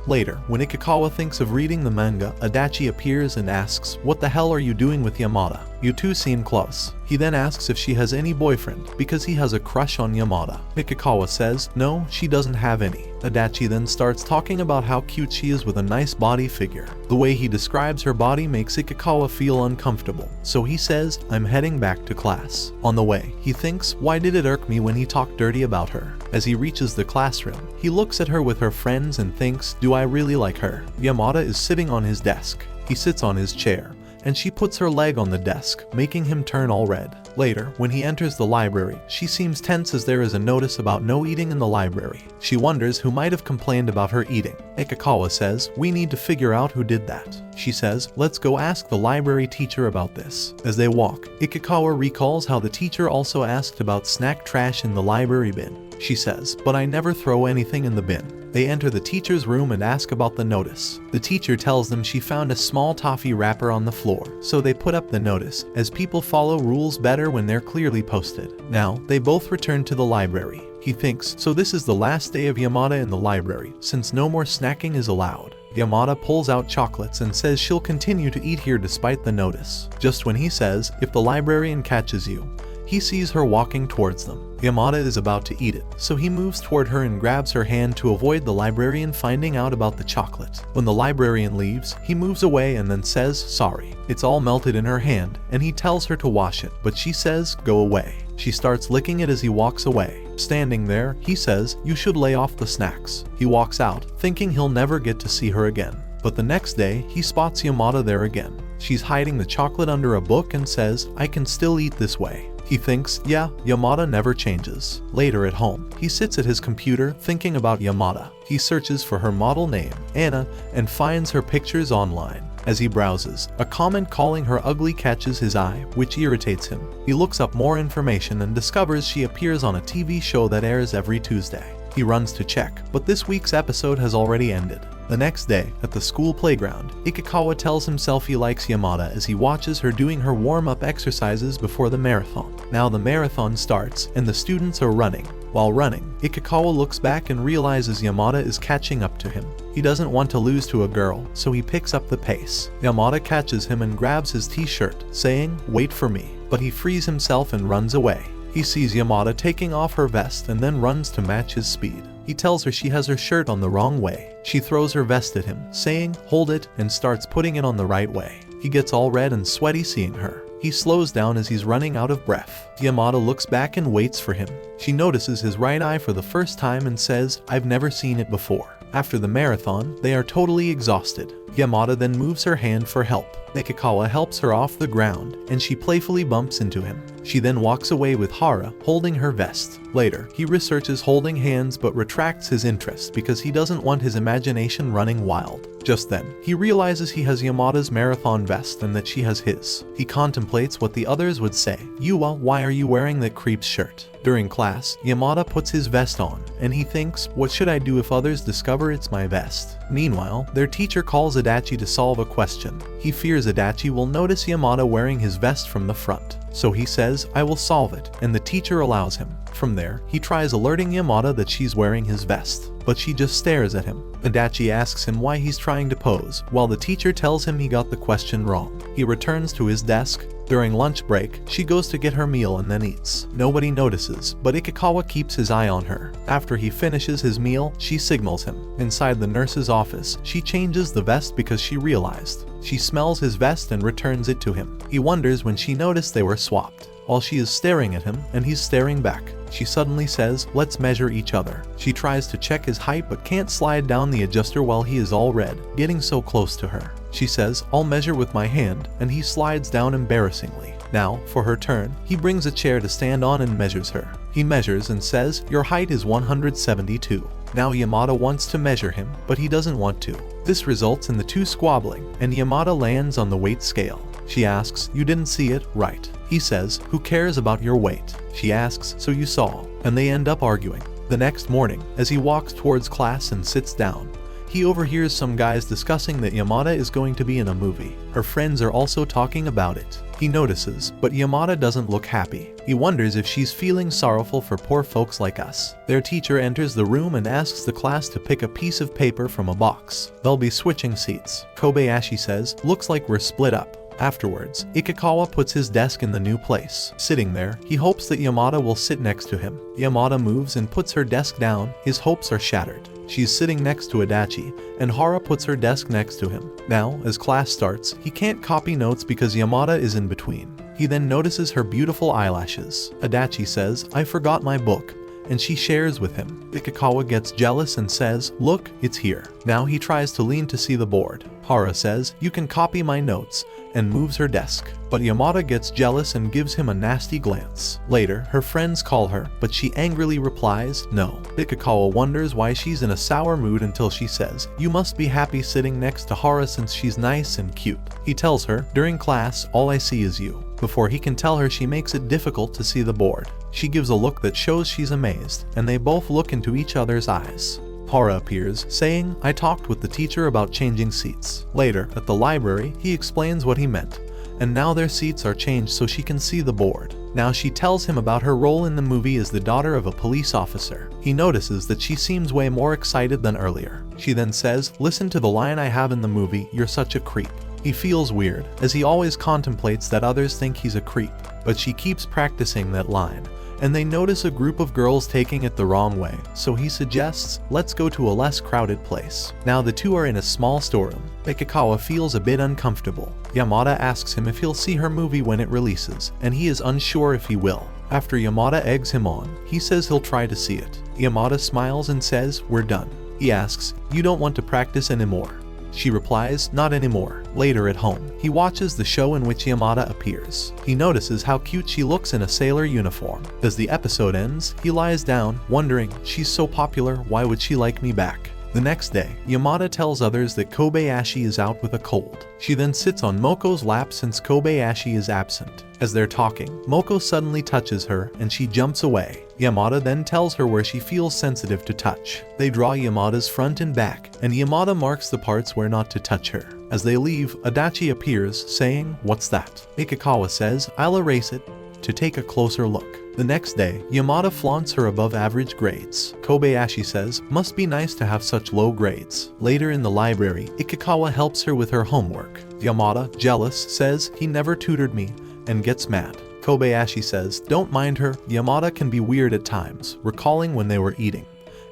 Later, when Ikikawa thinks of reading the manga, Adachi appears and asks, what the hell are you doing with Yamada? You two seem close. He then asks if she has any boyfriend because he has a crush on Yamada. Ikikawa says no, she doesn't have any. Adachi then starts talking about how cute she is with a nice body figure. The way he describes her body makes Ikikawa feel uncomfortable, so he says, I'm heading back to class. On the way, he thinks, why did it irk me when he talked dirty about her? As he reaches the classroom, he looks at her with her friends and thinks, do I really like her? Yamada is sitting on his desk. He sits on his chair, and she puts her leg on the desk, making him turn all red. Later, when he enters the library, she seems tense as there is a notice about no eating in the library. She wonders who might have complained about her eating. Ikikawa says, we need to figure out who did that. She says, let's go ask the library teacher about this. As they walk, Ikikawa recalls how the teacher also asked about snack trash in the library bin. She says, but I never throw anything in the bin. They enter the teacher's room and ask about the notice. The teacher tells them she found a small toffee wrapper on the floor, so they put up the notice, as people follow rules better when they're clearly posted. Now, they both return to the library. He thinks, so this is the last day of Yamada in the library, since no more snacking is allowed. Yamada pulls out chocolates and says she'll continue to eat here despite the notice. Just when he says, if the librarian catches you, he sees her walking towards them. Yamada is about to eat it, so he moves toward her and grabs her hand to avoid the librarian finding out about the chocolate. When the librarian leaves, he moves away and then says sorry. It's all melted in her hand, and he tells her to wash it, but she says go away. She starts licking it as he walks away. Standing there, he says, you should lay off the snacks. He walks out, thinking he'll never get to see her again. But the next day, he spots Yamada there again. She's hiding the chocolate under a book and says, I can still eat this way. He thinks, yeah, Yamada never changes. Later at home, he sits at his computer thinking about Yamada. He searches for her model name, Anna, and finds her pictures online. As he browses, a comment calling her ugly catches his eye, which irritates him. He looks up more information and discovers she appears on a TV show that airs every Tuesday. He runs to check, but this week's episode has already ended. The next day, at the school playground, Ikikawa tells himself he likes Yamada as he watches her doing her warm-up exercises before the marathon. Now the marathon starts, and the students are running. While running, Ikikawa looks back and realizes Yamada is catching up to him. He doesn't want to lose to a girl, so he picks up the pace. Yamada catches him and grabs his t-shirt, saying, wait for me, but he frees himself and runs away. He sees Yamada taking off her vest and then runs to match his speed. He tells her she has her shirt on the wrong way. She throws her vest at him, saying, hold it, and starts putting it on the right way. He gets all red and sweaty seeing her. He slows down as he's running out of breath. Yamada looks back and waits for him. She notices his right eye for the first time and says, I've never seen it before. After the marathon, they are totally exhausted. Yamada then moves her hand for help. Ikikawa helps her off the ground, and she playfully bumps into him. She then walks away with Hara holding her vest. Later, he researches holding hands but retracts his interest because he doesn't want his imagination running wild. Just then, he realizes he has Yamada's marathon vest and that she has his. He contemplates what the others would say. Yuwa, why are you wearing that creep's shirt? During class, Yamada puts his vest on, and he thinks, what should I do if others discover it's my vest? Meanwhile, their teacher calls Adachi to solve a question. He fears Adachi will notice Yamada wearing his vest from the front. So he says, I will solve it, and the teacher allows him. From there, he tries alerting Yamada that she's wearing his vest, but she just stares at him. Adachi asks him why he's trying to pose, while the teacher tells him he got the question wrong. He returns to his desk. During lunch break, she goes to get her meal and then eats. Nobody notices, but Ikikawa keeps his eye on her. After he finishes his meal, she signals him. Inside the nurse's office, she changes the vest because she realized. She smells his vest and returns it to him. He wonders when she noticed they were swapped. While she is staring at him, and he's staring back, she suddenly says, let's measure each other. She tries to check his height but can't slide down the adjuster while he is all red, getting so close to her. She says, I'll measure with my hand, and he slides down embarrassingly. Now, for her turn, he brings a chair to stand on and measures her. He measures and says, your height is 172. Now Yamada wants to measure him, but he doesn't want to. This results in the two squabbling, and Yamada lands on the weight scale. She asks, you didn't see it, right? He says, who cares about your weight? She asks, so you saw. And they end up arguing. The next morning, as he walks towards class and sits down, he overhears some guys discussing that Yamada is going to be in a movie. Her friends are also talking about it. He notices, but Yamada doesn't look happy. He wonders if she's feeling sorrowful for poor folks like us. Their teacher enters the room and asks the class to pick a piece of paper from a box. They'll be switching seats. Kobayashi says, looks like we're split up. Afterwards, Ikikawa puts his desk in the new place. Sitting there, he hopes that Yamada will sit next to him. Yamada moves and puts her desk down. His hopes are shattered. She's sitting next to Adachi, and Hara puts her desk next to him. Now, as class starts, he can't copy notes because Yamada is in between. He then notices her beautiful eyelashes. Adachi says, "I forgot my book," and she shares with him. Ikikawa gets jealous and says, "Look, it's here." Now he tries to lean to see the board. Hara says, "You can copy my notes," and moves her desk. But Yamada gets jealous and gives him a nasty glance. Later, her friends call her, but she angrily replies, "No." Ikikawa wonders why she's in a sour mood until she says, "You must be happy sitting next to Hara since she's nice and cute." He tells her, "During class, all I see is you." Before he can tell her, she makes it difficult to see the board. She gives a look that shows she's amazed, and they both look into each other's eyes. Hara appears, saying, "I talked with the teacher about changing seats." Later, at the library, he explains what he meant, and now their seats are changed so she can see the board. Now she tells him about her role in the movie as the daughter of a police officer. He notices that she seems way more excited than earlier. She then says, "Listen to the line I have in the movie, you're such a creep." He feels weird, as he always contemplates that others think he's a creep, but she keeps practicing that line, and they notice a group of girls taking it the wrong way, so he suggests, "Let's go to a less crowded place." Now the two are in a small storeroom. Ikikawa feels a bit uncomfortable. Yamada asks him if he'll see her movie when it releases, and he is unsure if he will. After Yamada eggs him on, he says he'll try to see it. Yamada smiles and says, "We're done." He asks, "You don't want to practice anymore?" She replies, "Not anymore." Later at home, he watches the show in which Yamada appears. He notices how cute she looks in a sailor uniform. As the episode ends, he lies down, wondering, "She's so popular, why would she like me back?" The next day, Yamada tells others that Kobayashi is out with a cold. She then sits on Moko's lap since Kobayashi is absent. As they're talking, Moko suddenly touches her and she jumps away. Yamada then tells her where she feels sensitive to touch. They draw Yamada's front and back, and Yamada marks the parts where not to touch her. As they leave, Adachi appears, saying, "What's that?" Ikikawa says, "I'll erase it," to take a closer look. The next day, Yamada flaunts her above-average grades. Kobayashi says, "Must be nice to have such low grades." Later in the library, Ikikawa helps her with her homework. Yamada, jealous, says, "He never tutored me," and gets mad. Kobayashi says, "Don't mind her, Yamada can be weird at times," recalling when they were eating,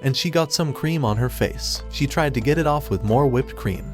and she got some cream on her face. She tried to get it off with more whipped cream.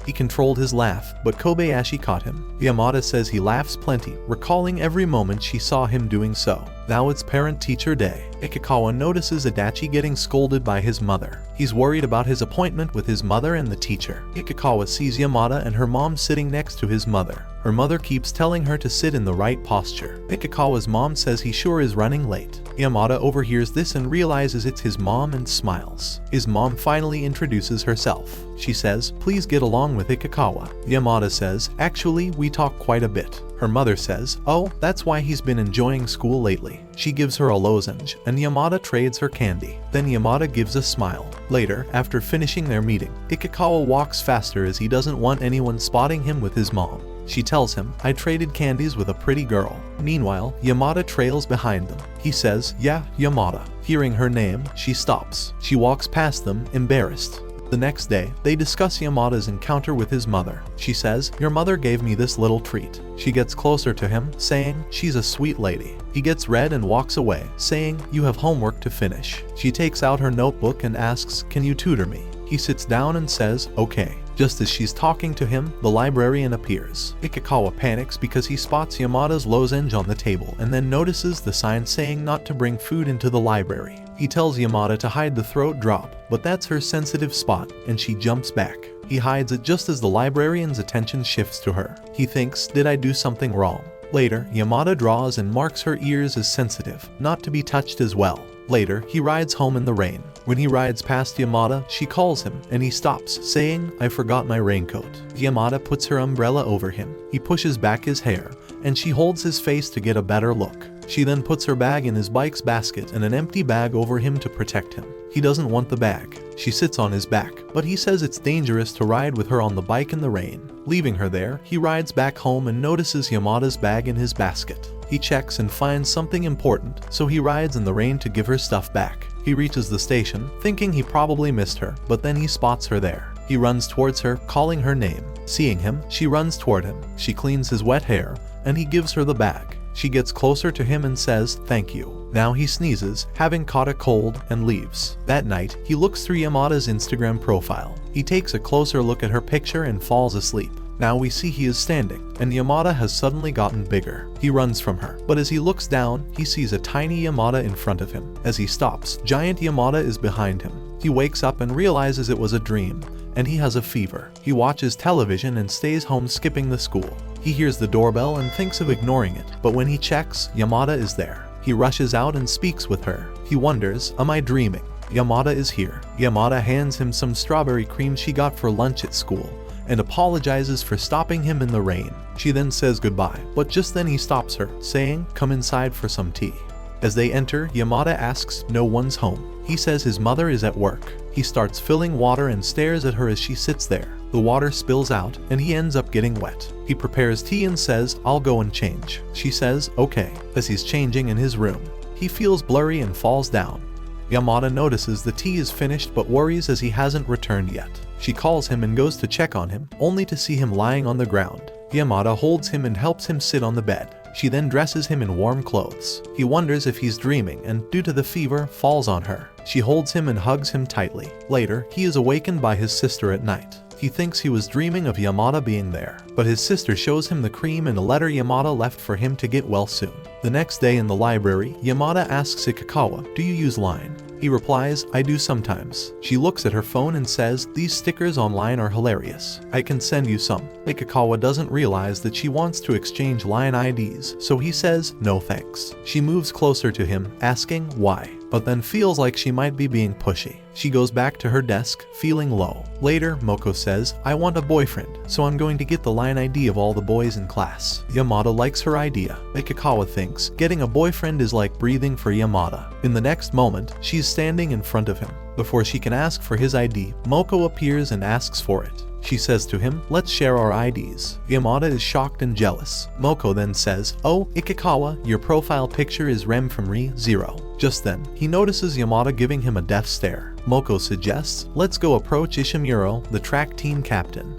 He controlled his laugh, but Kobayashi caught him. Yamada says he laughs plenty, recalling every moment she saw him doing so. Now it's parent-teacher day. Ikikawa notices Adachi getting scolded by his mother. He's worried about his appointment with his mother and the teacher. Ikikawa sees Yamada and her mom sitting next to his mother. Her mother keeps telling her to sit in the right posture. Ikikawa's mom says he sure is running late. Yamada overhears this and realizes it's his mom and smiles. His mom finally introduces herself. She says, "Please get along with Ikikawa." Yamada says, "Actually, we talk quite a bit." Her mother says, "Oh, that's why he's been enjoying school lately." She gives her a lozenge, and Yamada trades her candy. Then Yamada gives a smile. Later, after finishing their meeting, Ikikawa walks faster as he doesn't want anyone spotting him with his mom. She tells him, "I traded candies with a pretty girl." Meanwhile, Yamada trails behind them. He says, "Yeah, Yamada." Hearing her name, she stops. She walks past them, embarrassed. The next day, they discuss Yamada's encounter with his mother. She says, "Your mother gave me this little treat." She gets closer to him, saying, "She's a sweet lady." He gets red and walks away, saying, "You have homework to finish." She takes out her notebook and asks, "Can you tutor me?" He sits down and says, "Okay." Just as she's talking to him, the librarian appears. Ikikawa panics because he spots Yamada's lozenge on the table and then notices the sign saying not to bring food into the library. He tells Yamada to hide the throat drop, but that's her sensitive spot, and she jumps back. He hides it just as the librarian's attention shifts to her. He thinks, "Did I do something wrong?" Later, Yamada draws and marks her ears as sensitive, not to be touched as well. Later, he rides home in the rain. When he rides past Yamada, she calls him, and he stops, saying, "I forgot my raincoat." Yamada puts her umbrella over him. He pushes back his hair, and she holds his face to get a better look. She then puts her bag in his bike's basket and an empty bag over him to protect him. He doesn't want the bag. She sits on his back, but he says it's dangerous to ride with her on the bike in the rain. Leaving her there, he rides back home and notices Yamada's bag in his basket. He checks and finds something important, so he rides in the rain to give her stuff back. He reaches the station, thinking he probably missed her, but then he spots her there. He runs towards her, calling her name. Seeing him, she runs toward him. She cleans his wet hair, and he gives her the bag. She gets closer to him and says, "Thank you." Now he sneezes, having caught a cold, and leaves. That night, he looks through Yamada's Instagram profile. He takes a closer look at her picture and falls asleep. Now we see he is standing, and Yamada has suddenly gotten bigger. He runs from her, but as he looks down, he sees a tiny Yamada in front of him. As he stops, giant Yamada is behind him. He wakes up and realizes it was a dream, and he has a fever. He watches television and stays home skipping the school. He hears the doorbell and thinks of ignoring it, but when he checks, Yamada is there. He rushes out and speaks with her. He wonders, am I dreaming? Yamada is here. Yamada hands him some strawberry cream she got for lunch at school, and apologizes for stopping him in the rain. She then says goodbye, but just then he stops her, saying, "Come inside for some tea." As they enter, Yamada asks, "No one's home." He says his mother is at work. He starts filling water and stares at her as she sits there. The water spills out, and he ends up getting wet. He prepares tea and says, "I'll go and change." She says, "Okay." As he's changing in his room, he feels blurry and falls down. Yamada notices the tea is finished but worries as he hasn't returned yet. She calls him and goes to check on him, only to see him lying on the ground. Yamada holds him and helps him sit on the bed. She then dresses him in warm clothes. He wonders if he's dreaming and, due to the fever, falls on her. She holds him and hugs him tightly. Later, he is awakened by his sister at night. He thinks he was dreaming of Yamada being there, but his sister shows him the cream and a letter Yamada left for him to get well soon. The next day in the library, Yamada asks Ikikawa, "Do you use Line?" He replies, "I do sometimes." She looks at her phone and says, "These stickers online are hilarious. I can send you some." Ikikawa doesn't realize that she wants to exchange Line IDs, so he says, "No thanks." She moves closer to him, asking why, but then feels like she might be being pushy. She goes back to her desk, feeling low. Later, Moko says, "I want a boyfriend, so I'm going to get the Line ID of all the boys in class." Yamada likes her idea. Ikikawa thinks getting a boyfriend is like breathing for Yamada. In the next moment, she's standing in front of him. Before she can ask for his ID, Moko appears and asks for it. She says to him, "Let's share our IDs." Yamada is shocked and jealous. Moko then says, "Oh, Ikikawa, your profile picture is Rem from Re-Zero." Just then, he notices Yamada giving him a death stare. Moko suggests, "Let's go approach Ishimuro, the track team captain."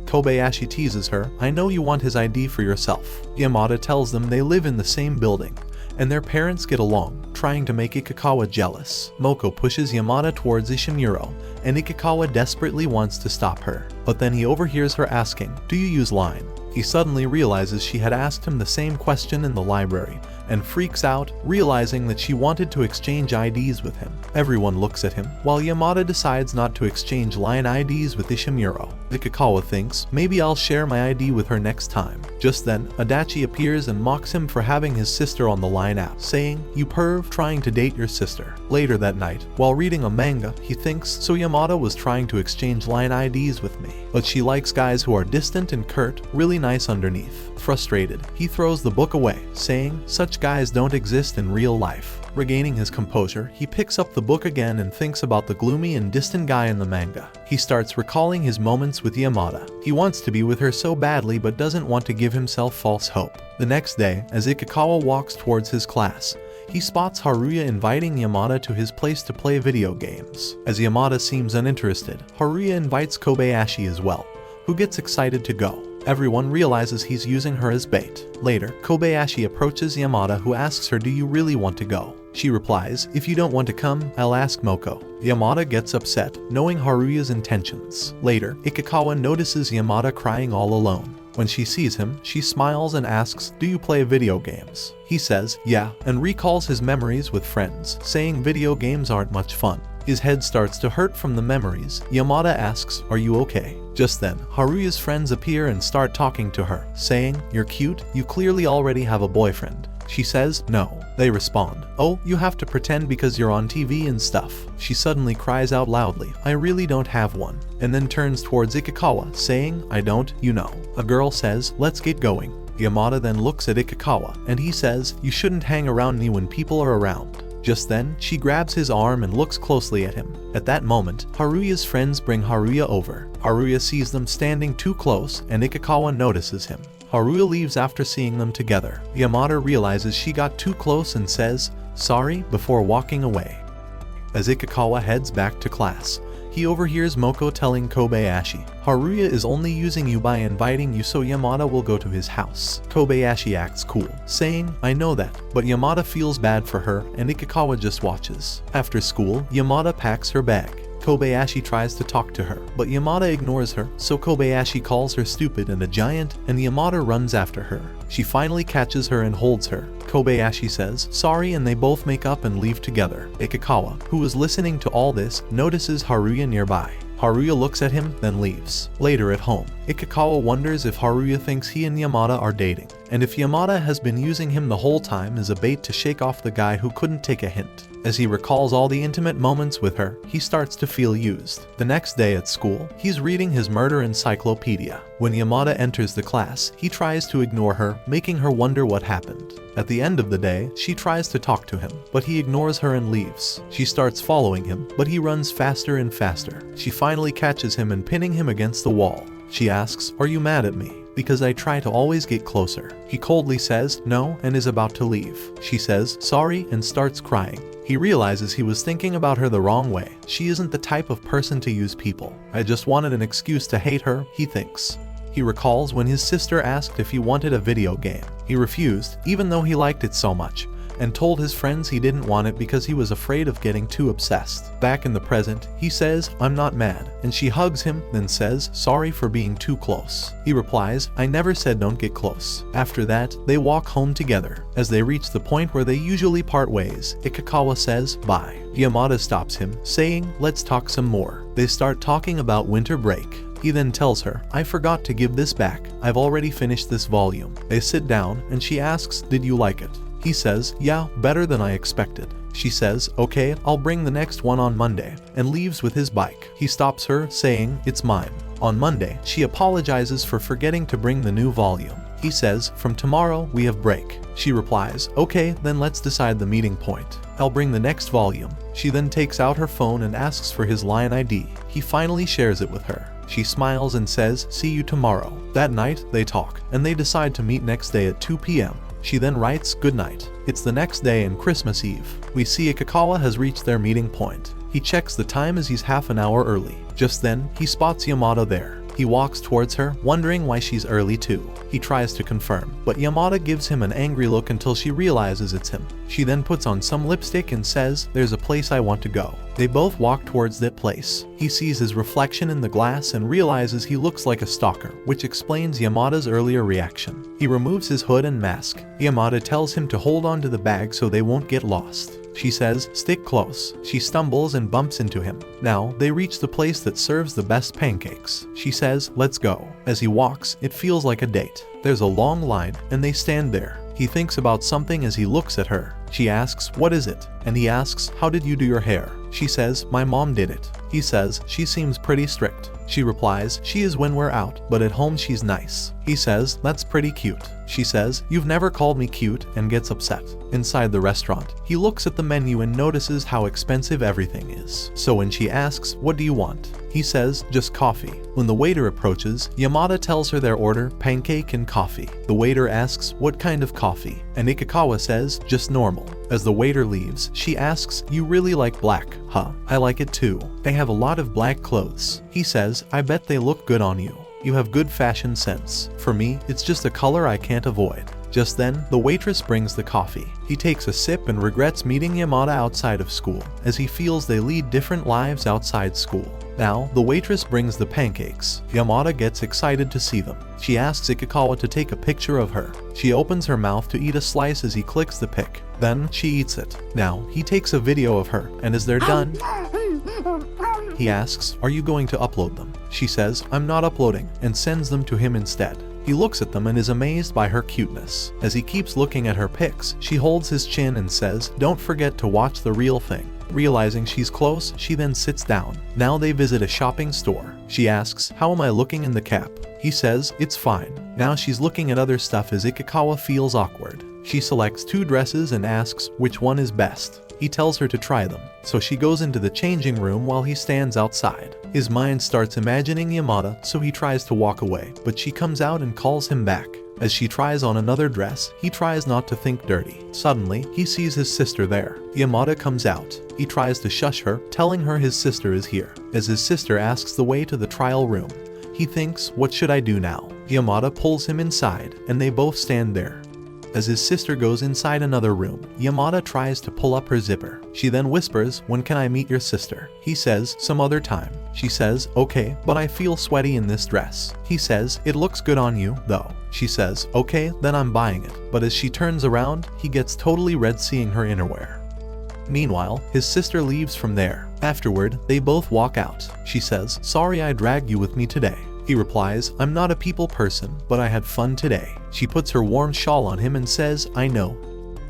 Kobayashi teases her, "I know you want his ID for yourself." Yamada tells them they live in the same building, and their parents get along, trying to make Ikikawa jealous. Moko pushes Yamada towards Ishimuro, and Ikikawa desperately wants to stop her. But then he overhears her asking, "Do you use Line?" He suddenly realizes she had asked him the same question in the library, and freaks out, realizing that she wanted to exchange IDs with him. Everyone looks at him, while Yamada decides not to exchange Line IDs with Ishimuro. Ikikawa thinks, maybe I'll share my ID with her next time. Just then, Adachi appears and mocks him for having his sister on the Line app, saying, "You perv, trying to date your sister." Later that night, while reading a manga, he thinks, so Yamada was trying to exchange Line IDs with me. But she likes guys who are distant and curt, really nice underneath. Frustrated, he throws the book away, saying, "Such guys don't exist in real life." Regaining his composure, he picks up the book again and thinks about the gloomy and distant guy in the manga. He starts recalling his moments with Yamada. He wants to be with her so badly but doesn't want to give himself false hope. The next day, as Ikikawa walks towards his class, he spots Haruya inviting Yamada to his place to play video games. As Yamada seems uninterested, Haruya invites Kobayashi as well, who gets excited to go. Everyone realizes he's using her as bait. Later, Kobayashi approaches Yamada, who asks her, "Do you really want to go?" She replies, "If you don't want to come, I'll ask Moko." Yamada gets upset, knowing Haruya's intentions. Later, Ikikawa notices Yamada crying all alone. When she sees him, she smiles and asks, "Do you play video games?" He says, "Yeah," and recalls his memories with friends, saying video games aren't much fun. His head starts to hurt from the memories. Yamada asks, "Are you okay?" Just then, Haruya's friends appear and start talking to her, saying, "You're cute, you clearly already have a boyfriend." She says, "No." They respond, "Oh, you have to pretend because you're on TV and stuff." She suddenly cries out loudly, "I really don't have one," and then turns towards Ikikawa, saying, "I don't, you know." A girl says, "Let's get going." Yamada then looks at Ikikawa, and he says, "You shouldn't hang around me when people are around." Just then, she grabs his arm and looks closely at him. At that moment, Haruya's friends bring Haruya over. Haruya sees them standing too close, and Ikikawa notices him. Haruya leaves after seeing them together. Yamada realizes she got too close and says, "Sorry," before walking away. As Ikikawa heads back to class, he he overhears Moko telling Kobayashi, Haruya is only using you by inviting you so Yamada will go to his house. Kobayashi acts cool, saying, I know that, but Yamada feels bad for her and Ikikawa just watches. After school, Yamada packs her bag. Kobayashi tries to talk to her, but Yamada ignores her, so Kobayashi calls her stupid and a giant, and Yamada runs after her. She finally catches her and holds her. Kobayashi says sorry and they both make up and leave together. Ikikawa, who is listening to all this, notices Haruya nearby. Haruya looks at him, then leaves. Later at home, Ikikawa wonders if Haruya thinks he and Yamada are dating, and if Yamada has been using him the whole time as a bait to shake off the guy who couldn't take a hint. As he recalls all the intimate moments with her, he starts to feel used. The next day at school, he's reading his murder encyclopedia. When Yamada enters the class, he tries to ignore her, making her wonder what happened. At the end of the day, she tries to talk to him, but he ignores her and leaves. She starts following him, but he runs faster and faster. She finally catches him and pinning him against the wall. She asks, are you mad at me? Because I try to always get closer. He coldly says no and is about to leave. She says sorry and starts crying. He realizes he was thinking about her the wrong way. She isn't the type of person to use people. I just wanted an excuse to hate her, he thinks. He recalls when his sister asked if he wanted a video game. He refused, even though he liked it so much, and told his friends he didn't want it because he was afraid of getting too obsessed. Back in the present, he says, I'm not mad, and she hugs him, then says, sorry for being too close. He replies, I never said don't get close. After that, they walk home together. As they reach the point where they usually part ways, Ikikawa says, bye. Yamada stops him, saying, let's talk some more. They start talking about winter break. He then tells her, I forgot to give this back. I've already finished this volume. They sit down, and she asks, did you like it? He says, yeah, better than I expected. She says, okay, I'll bring the next one on Monday, and leaves with his bike. He stops her, saying, it's mine. On Monday, she apologizes for forgetting to bring the new volume. He says, from tomorrow, we have break. She replies, okay, then let's decide the meeting point. I'll bring the next volume. She then takes out her phone and asks for his line ID. He finally shares it with her. She smiles and says, see you tomorrow. That night, they talk, and they decide to meet next day at 2 p.m. She then writes, good night. It's the next day and Christmas Eve. We see Ikikawa has reached their meeting point. He checks the time as he's half an hour early. Just then, he spots Yamada there. He walks towards her, wondering why she's early too. He tries to confirm, but Yamada gives him an angry look until she realizes it's him. She then puts on some lipstick and says, there's a place I want to go. They both walk towards that place. He sees his reflection in the glass and realizes he looks like a stalker, which explains Yamada's earlier reaction. He removes his hood and mask. Yamada tells him to hold on to the bag so they won't get lost. She says, stick close. She stumbles and bumps into him. Now, they reach the place that serves the best pancakes. She says, let's go. As he walks, it feels like a date. There's a long line, and they stand there. He thinks about something as he looks at her. She asks, what is it? And he asks, how did you do your hair? She says, my mom did it. He says, she seems pretty strict. She replies, she is when we're out, but at home she's nice. He says, that's pretty cute. She says, you've never called me cute, and gets upset. Inside the restaurant, he looks at the menu and notices how expensive everything is. So when she asks, what do you want? He says, just coffee. When the waiter approaches, Yamada tells her their order, pancake and coffee. The waiter asks, what kind of coffee? And Ikikawa says, just normal. As the waiter leaves, she asks, you really like black, huh? I like it too. They have a lot of black clothes. He says, I bet they look good on you. You have good fashion sense. For me, it's just a color I can't avoid. Just then, the waitress brings the coffee. He takes a sip and regrets meeting Yamada outside of school, as he feels they lead different lives outside school. Now, the waitress brings the pancakes. Yamada gets excited to see them. She asks Ikikawa to take a picture of her. She opens her mouth to eat a slice as he clicks the pic. Then, she eats it. Now, he takes a video of her, and as they're done, he asks, are you going to upload them? She says, I'm not uploading, and sends them to him instead. He looks at them and is amazed by her cuteness. As he keeps looking at her pics, she holds his chin and says, don't forget to watch the real thing. Realizing she's close, she then sits down. Now they visit a shopping store. She asks, how am I looking in the cap? He says, it's fine. Now she's looking at other stuff as Ikikawa feels awkward. She selects 2 dresses and asks which one is best. He tells her to try them, so she goes into the changing room while he stands outside. His mind starts imagining Yamada, so he tries to walk away, but she comes out and calls him back. As she tries on another dress, he tries not to think dirty. Suddenly, he sees his sister there. Yamada comes out. He tries to shush her, telling her his sister is here. As his sister asks the way to the trial room, he thinks, what should I do now? Yamada pulls him inside, and they both stand there. As his sister goes inside another room, Yamada tries to pull up her zipper. She then whispers, when can I meet your sister? He says, some other time. She says, okay, but I feel sweaty in this dress. He says, it looks good on you, though. She says, okay, then I'm buying it. But as she turns around, he gets totally red seeing her innerwear. Meanwhile, his sister leaves from there. Afterward, they both walk out. She says, sorry I dragged you with me today. He replies, I'm not a people person, but I had fun today. She puts her warm shawl on him and says, I know,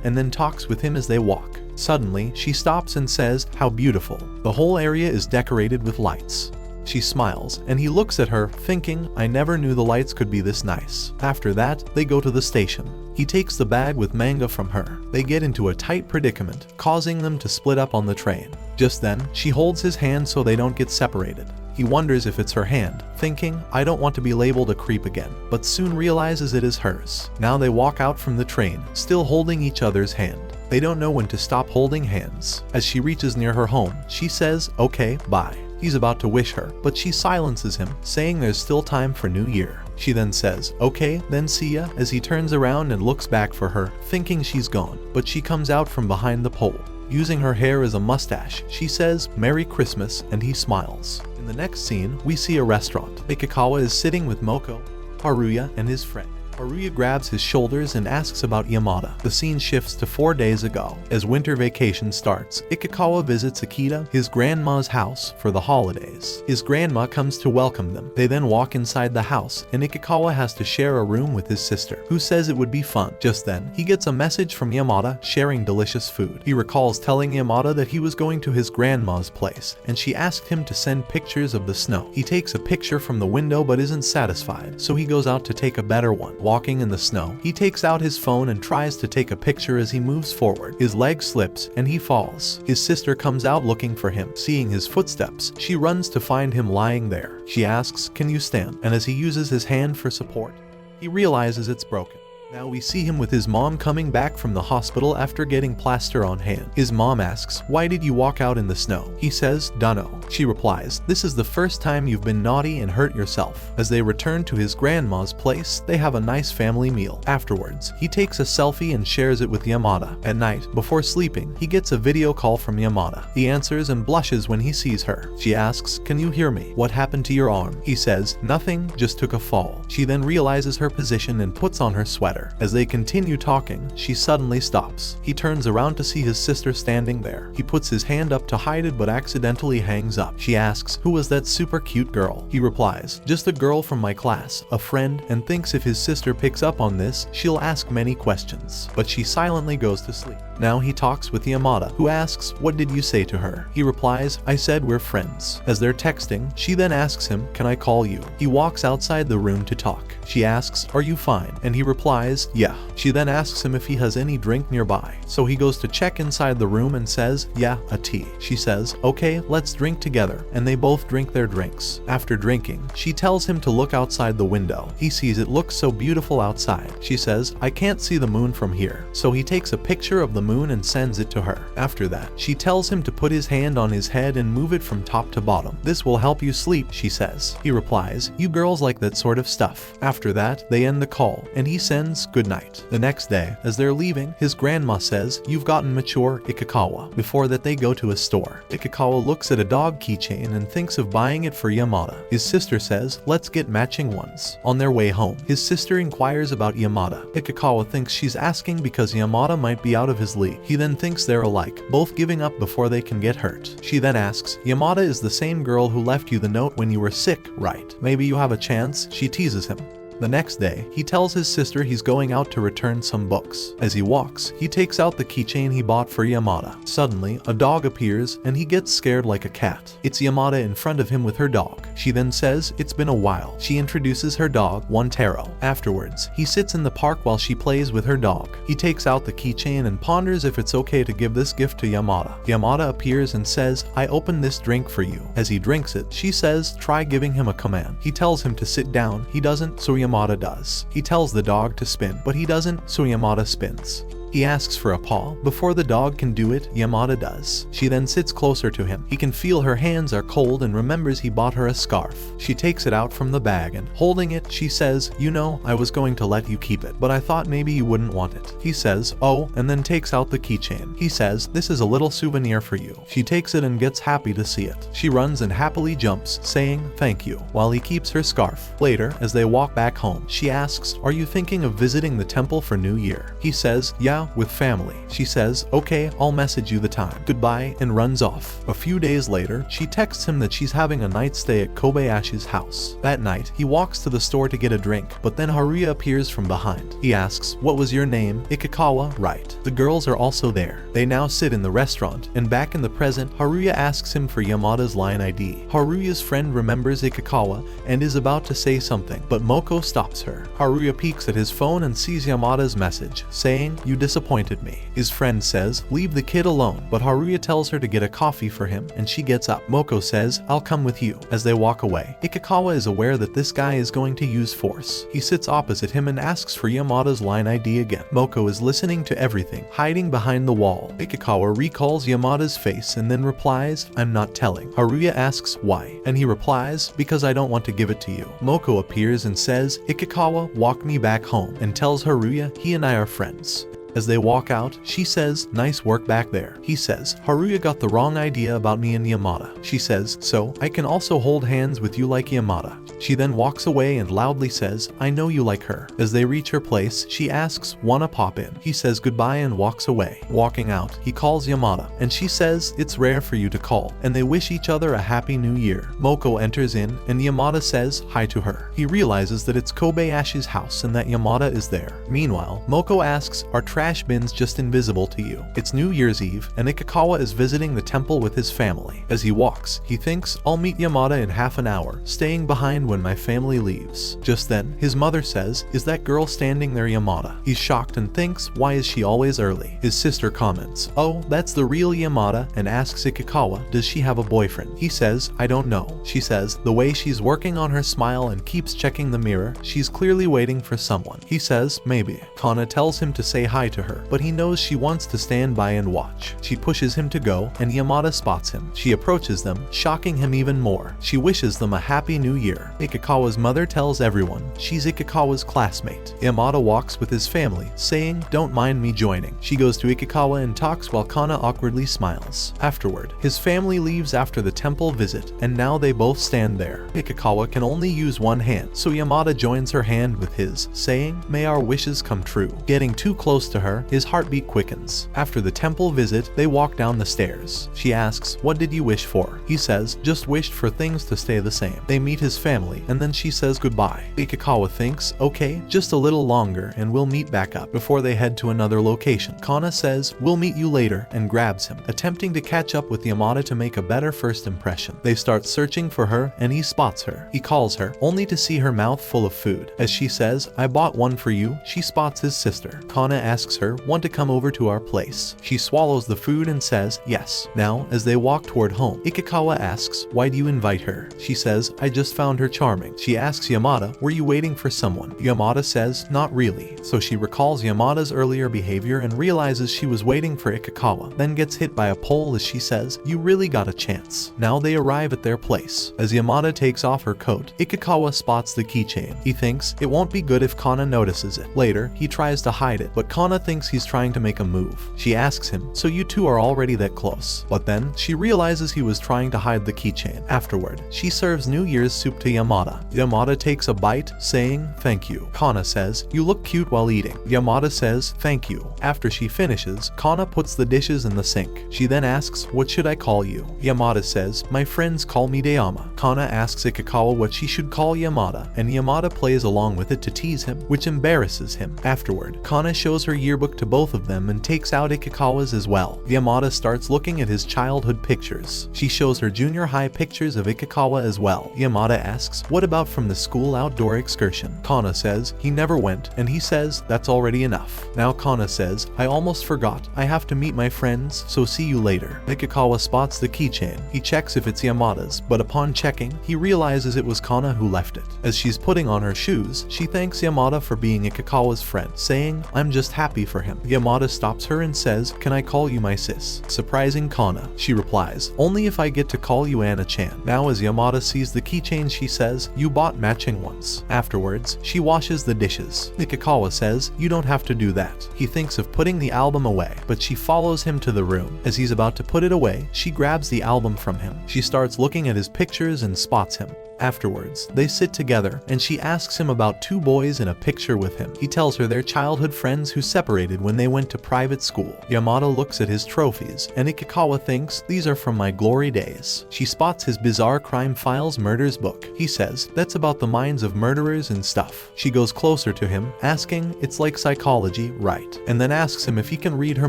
and then talks with him as they walk. Suddenly, she stops and says, how beautiful. The whole area is decorated with lights. She smiles, and he looks at her, thinking, I never knew the lights could be this nice. After that, they go to the station. He takes the bag with manga from her. They get into a tight predicament, causing them to split up on the train. Just then, she holds his hand so they don't get separated. He wonders if it's her hand, thinking, I don't want to be labeled a creep again, but soon realizes it is hers. Now they walk out from the train, still holding each other's hand. They don't know when to stop holding hands. As she reaches near her home, she says, okay, bye. He's about to wish her, but she silences him, saying there's still time for New Year. She then says, okay, then see ya, as he turns around and looks back for her, thinking she's gone, but she comes out from behind the pole. Using her hair as a mustache, she says, Merry Christmas, and he smiles. In the next scene, we see a restaurant. Ikikawa is sitting with Moko, Haruya, and his friend. Haruya grabs his shoulders and asks about Yamada. The scene shifts to 4 days ago. As winter vacation starts, Ikikawa visits Akita, his grandma's house, for the holidays. His grandma comes to welcome them. They then walk inside the house, and Ikikawa has to share a room with his sister, who says it would be fun. Just then, he gets a message from Yamada sharing delicious food. He recalls telling Yamada that he was going to his grandma's place, and she asked him to send pictures of the snow. He takes a picture from the window but isn't satisfied, so he goes out to take a better one. Walking in the snow, he takes out his phone and tries to take a picture. As he moves forward, his leg slips and he falls. His sister comes out looking for him. Seeing his footsteps, she runs to find him lying there. She asks, can you stand? And as he uses his hand for support, he realizes it's broken. Now we see him with his mom coming back from the hospital after getting plaster on hand. His mom asks, why did you walk out in the snow? He says, dunno. She replies, this is the first time you've been naughty and hurt yourself. As they return to his grandma's place, they have a nice family meal. Afterwards, he takes a selfie and shares it with Yamada. At night, before sleeping, he gets a video call from Yamada. He answers and blushes when he sees her. She asks, can you hear me? What happened to your arm? He says, nothing, just took a fall. She then realizes her position and puts on her sweater. As they continue talking, she suddenly stops. He turns around to see his sister standing there. He puts his hand up to hide it but accidentally hangs up. She asks, who was that super cute girl? He replies, just a girl from my class, a friend, and thinks if his sister picks up on this, she'll ask many questions. But she silently goes to sleep. Now he talks with Yamada, who asks, what did you say to her? He replies, I said we're friends. As they're texting, she then asks him, can I call you? He walks outside the room to talk. She asks, are you fine? And he replies, yeah. She then asks him if he has any drink nearby. So he goes to check inside the room and says, yeah, a tea. She says, okay, let's drink together. And they both drink their drinks. After drinking, she tells him to look outside the window. He sees it looks so beautiful outside. She says, I can't see the moon from here. So he takes a picture of the moon and sends it to her. After that, she tells him to put his hand on his head and move it from top to bottom. This will help you sleep, she says. He replies, you girls like that sort of stuff. After that, they end the call, and he sends good night. The next day, as they're leaving, his grandma says, you've gotten mature, Ikikawa. Before that, they go to a store. Ikikawa looks at a dog keychain and thinks of buying it for Yamada. His sister says, let's get matching ones. On their way home, his sister inquires about Yamada. Ikikawa thinks she's asking because Yamada might be out of his league. He then thinks they're alike, both giving up before they can get hurt. She then asks, Yamada is the same girl who left you the note when you were sick, right? Maybe you have a chance? She teases him. The next day, he tells his sister he's going out to return return some books. As he walks, he takes out the keychain he bought for Yamada. Suddenly, a dog appears and he gets scared like a cat. It's Yamada in front of him with her dog. She then says it's been a while. She introduces her dog, Taro. Afterwards, he sits in the park while she plays with her dog. He takes out the keychain and ponders if it's okay to give this gift to Yamada. Yamada appears and says, I opened this drink for you. As he drinks it, she says, try giving him a command. He tells him to sit down. He doesn't, so Yamada does. He tells the dog to spin, but he doesn't, so Yamada spins. He asks for a paw. Before the dog can do it, Yamada does. She then sits closer to him. He can feel her hands are cold and remembers he bought her a scarf. She takes it out from the bag and, holding it, she says, you know, I was going to let you keep it, but I thought maybe you wouldn't want it. He says, oh, and then takes out the keychain. He says, this is a little souvenir for you. She takes it and gets happy to see it. She runs and happily jumps, saying, thank you, while he keeps her scarf. Later, as they walk back home, she asks, are you thinking of visiting the temple for New Year? He says, yeah, with family. She says, okay, I'll message you the time. Goodbye, and runs off. A few days later, she texts him that she's having a night stay at Kobayashi's house. That night, he walks to the store to get a drink, but then Haruya appears from behind. He asks, what was your name? Ikikawa, right. The girls are also there. They now sit in the restaurant, and back in the present, Haruya asks him for Yamada's line ID. Haruya's friend remembers Ikikawa and is about to say something, but Moko stops her. Haruya peeks at his phone and sees Yamada's message, saying, you disappointed me. His friend says, leave the kid alone, but Haruya tells her to get a coffee for him, and she gets up. Moko says, I'll come with you. As they walk away, Ikikawa is aware that this guy is going to use force. He sits opposite him and asks for Yamada's line ID again. Moko is listening to everything, hiding behind the wall. Ikikawa recalls Yamada's face and then replies, I'm not telling. Haruya asks why, and he replies, because I don't want to give it to you. Moko appears and says, Ikikawa, walk me back home, and tells Haruya he and I are friends. As they walk out, she says, nice work back there. He says, Haruya got the wrong idea about me and Yamada. She says, so, I can also hold hands with you like Yamada. She then walks away and loudly says, I know you like her. As they reach her place, she asks, wanna pop in? He says goodbye and walks away. Walking out, he calls Yamada, and she says, it's rare for you to call, and they wish each other a happy new year. Moko enters in, and Yamada says hi to her. He realizes that it's Kobayashi's house and that Yamada is there. Meanwhile, Moko asks, are trash bins just invisible to you? It's New Year's Eve, and Ikikawa is visiting the temple with his family. As he walks, he thinks, I'll meet Yamada in half an hour, staying behind when my family leaves. Just then, his mother says, is that girl standing there Yamada? He's shocked and thinks, why is she always early? His sister comments, oh, that's the real Yamada, and asks Ikikawa, does she have a boyfriend? He says, I don't know. She says, the way she's working on her smile and keeps checking the mirror, she's clearly waiting for someone. He says, maybe. Kana tells him to say hi to her, but he knows she wants to stand by and watch. She pushes him to go, and Yamada spots him. She approaches them, shocking him even more. She wishes them a happy new year. Ikikawa's mother tells everyone she's Ikikawa's classmate. Yamada walks with his family, saying, don't mind me joining. She goes to Ikikawa and talks while Kana awkwardly smiles. Afterward, his family leaves after the temple visit, and now they both stand there. Ikikawa can only use one hand, so Yamada joins her hand with his, saying, may our wishes come true. Getting too close to her, his heartbeat quickens. After the temple visit, they walk down the stairs. She asks, what did you wish for? He says, just wished for things to stay the same. They meet his family, and then she says goodbye. Ikikawa thinks, okay, just a little longer and we'll meet back up before they head to another location. Kana says, we'll meet you later, and grabs him, attempting to catch up with Yamada to make a better first impression. They start searching for her, and he spots her. He calls her, only to see her mouth full of food. As she says, I bought one for you, she spots his sister. Kana asks her, want to come over to our place? She swallows the food and says, yes. Now, as they walk toward home, Ikikawa asks, why do you invite her? She says, I just found her charming. She asks Yamada, were you waiting for someone? Yamada says, not really. So she recalls Yamada's earlier behavior and realizes she was waiting for Ikikawa, then gets hit by a pole as she says, you really got a chance. Now they arrive at their place. As Yamada takes off her coat, Ikikawa spots the keychain. He thinks it won't be good if Kana notices it. Later, he tries to hide it, but Kana Kana thinks he's trying to make a move. She asks him, so you two are already that close. But then, she realizes he was trying to hide the keychain. Afterward, she serves New Year's soup to Yamada. Yamada takes a bite, saying, thank you. Kana says, you look cute while eating. Yamada says, thank you. After she finishes, Kana puts the dishes in the sink. She then asks, what should I call you? Yamada says, my friends call me Dayama. Kana asks Ikikawa what she should call Yamada, and Yamada plays along with it to tease him, which embarrasses him. Afterward, Kana shows her yearbook to both of them and takes out Ikikawa's as well. Yamada starts looking at his childhood pictures. She shows her junior high pictures of Ikikawa as well. Yamada asks, what about from the school outdoor excursion? Kana says, he never went, and he says, that's already enough. Now Kana says, I almost forgot, I have to meet my friends, so see you later. Ikikawa spots the keychain. He checks if it's Yamada's, but upon checking, he realizes it was Kana who left it. As she's putting on her shoes, she thanks Yamada for being Ikikawa's friend, saying, I'm just happy for him. Yamada stops her and says, can I call you my sis? Surprising Kana, she replies, only if I get to call you Anna-chan. Now as Yamada sees the keychain, she says, you bought matching ones. Afterwards, she washes the dishes. Ikikawa says, you don't have to do that. He thinks of putting the album away, but she follows him to the room. As he's about to put it away, she grabs the album from him. She starts looking at his pictures and spots him. Afterwards, they sit together, and she asks him about two boys in a picture with him. He tells her they're childhood friends who separated when they went to private school. Yamada looks at his trophies, and Ikikawa thinks, these are from my glory days. She spots his bizarre crime files murders book. He says, that's about the minds of murderers and stuff. She goes closer to him, asking, it's like psychology, right? And then asks him if he can read her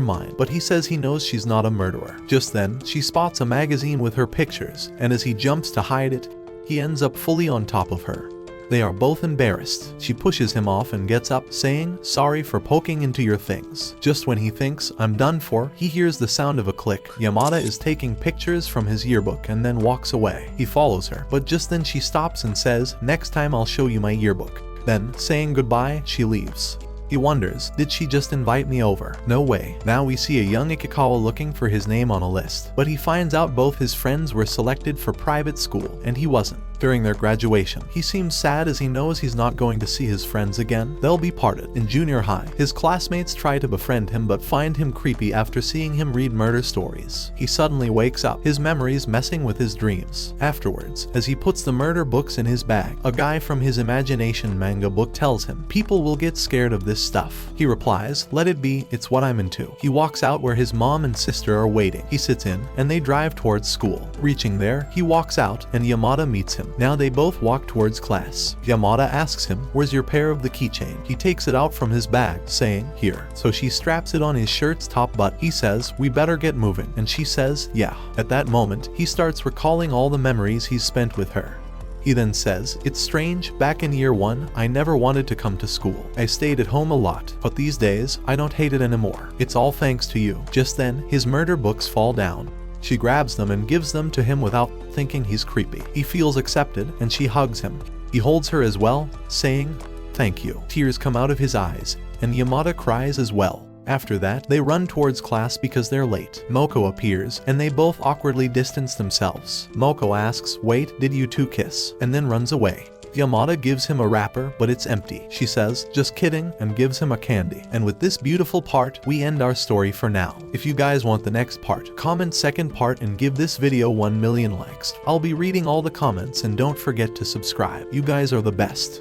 mind, but he says he knows she's not a murderer. Just then, she spots a magazine with her pictures, and as he jumps to hide it, he ends up fully on top of her. They are both embarrassed. She pushes him off and gets up, saying, sorry for poking into your things. Just when he thinks, I'm done for, he hears the sound of a click. Yamada is taking pictures from his yearbook and then walks away. He follows her, but just then she stops and says, next time I'll show you my yearbook. Then, saying goodbye, she leaves. He wonders, did she just invite me over? No way. Now we see a young Ikikawa looking for his name on a list, but he finds out both his friends were selected for private school, and he wasn't. During their graduation, he seems sad as he knows he's not going to see his friends again. They'll be parted. In junior high, his classmates try to befriend him but find him creepy after seeing him read murder stories. He suddenly wakes up, his memories messing with his dreams. Afterwards, as he puts the murder books in his bag, a guy from his imagination manga book tells him, people will get scared of this stuff. He replies, let it be, it's what I'm into. He walks out where his mom and sister are waiting. He sits in, and they drive towards school. Reaching there, he walks out, and Yamada meets him. Now they both walk towards class. Yamada asks him, where's your pair of the keychain? He takes it out from his bag, saying, here. So she straps it on his shirt's top button. He says, we better get moving. And she says, yeah. At that moment, he starts recalling all the memories he's spent with her. He then says, it's strange, back in year 1, I never wanted to come to school. I stayed at home a lot, but these days, I don't hate it anymore. It's all thanks to you. Just then, his murder books fall down. She grabs them and gives them to him without thinking he's creepy. He feels accepted, and she hugs him. He holds her as well, saying, thank you. Tears come out of his eyes, and Yamada cries as well. After that, they run towards class because they're late. Moko appears, and they both awkwardly distance themselves. Moko asks, wait, did you two kiss? And then runs away. Yamada gives him a wrapper, but it's empty. She says, just kidding, and gives him a candy. And with this beautiful part, we end our story for now. If you guys want the next part, comment second part and give this video 1 million likes. I'll be reading all the comments, and don't forget to subscribe. You guys are the best.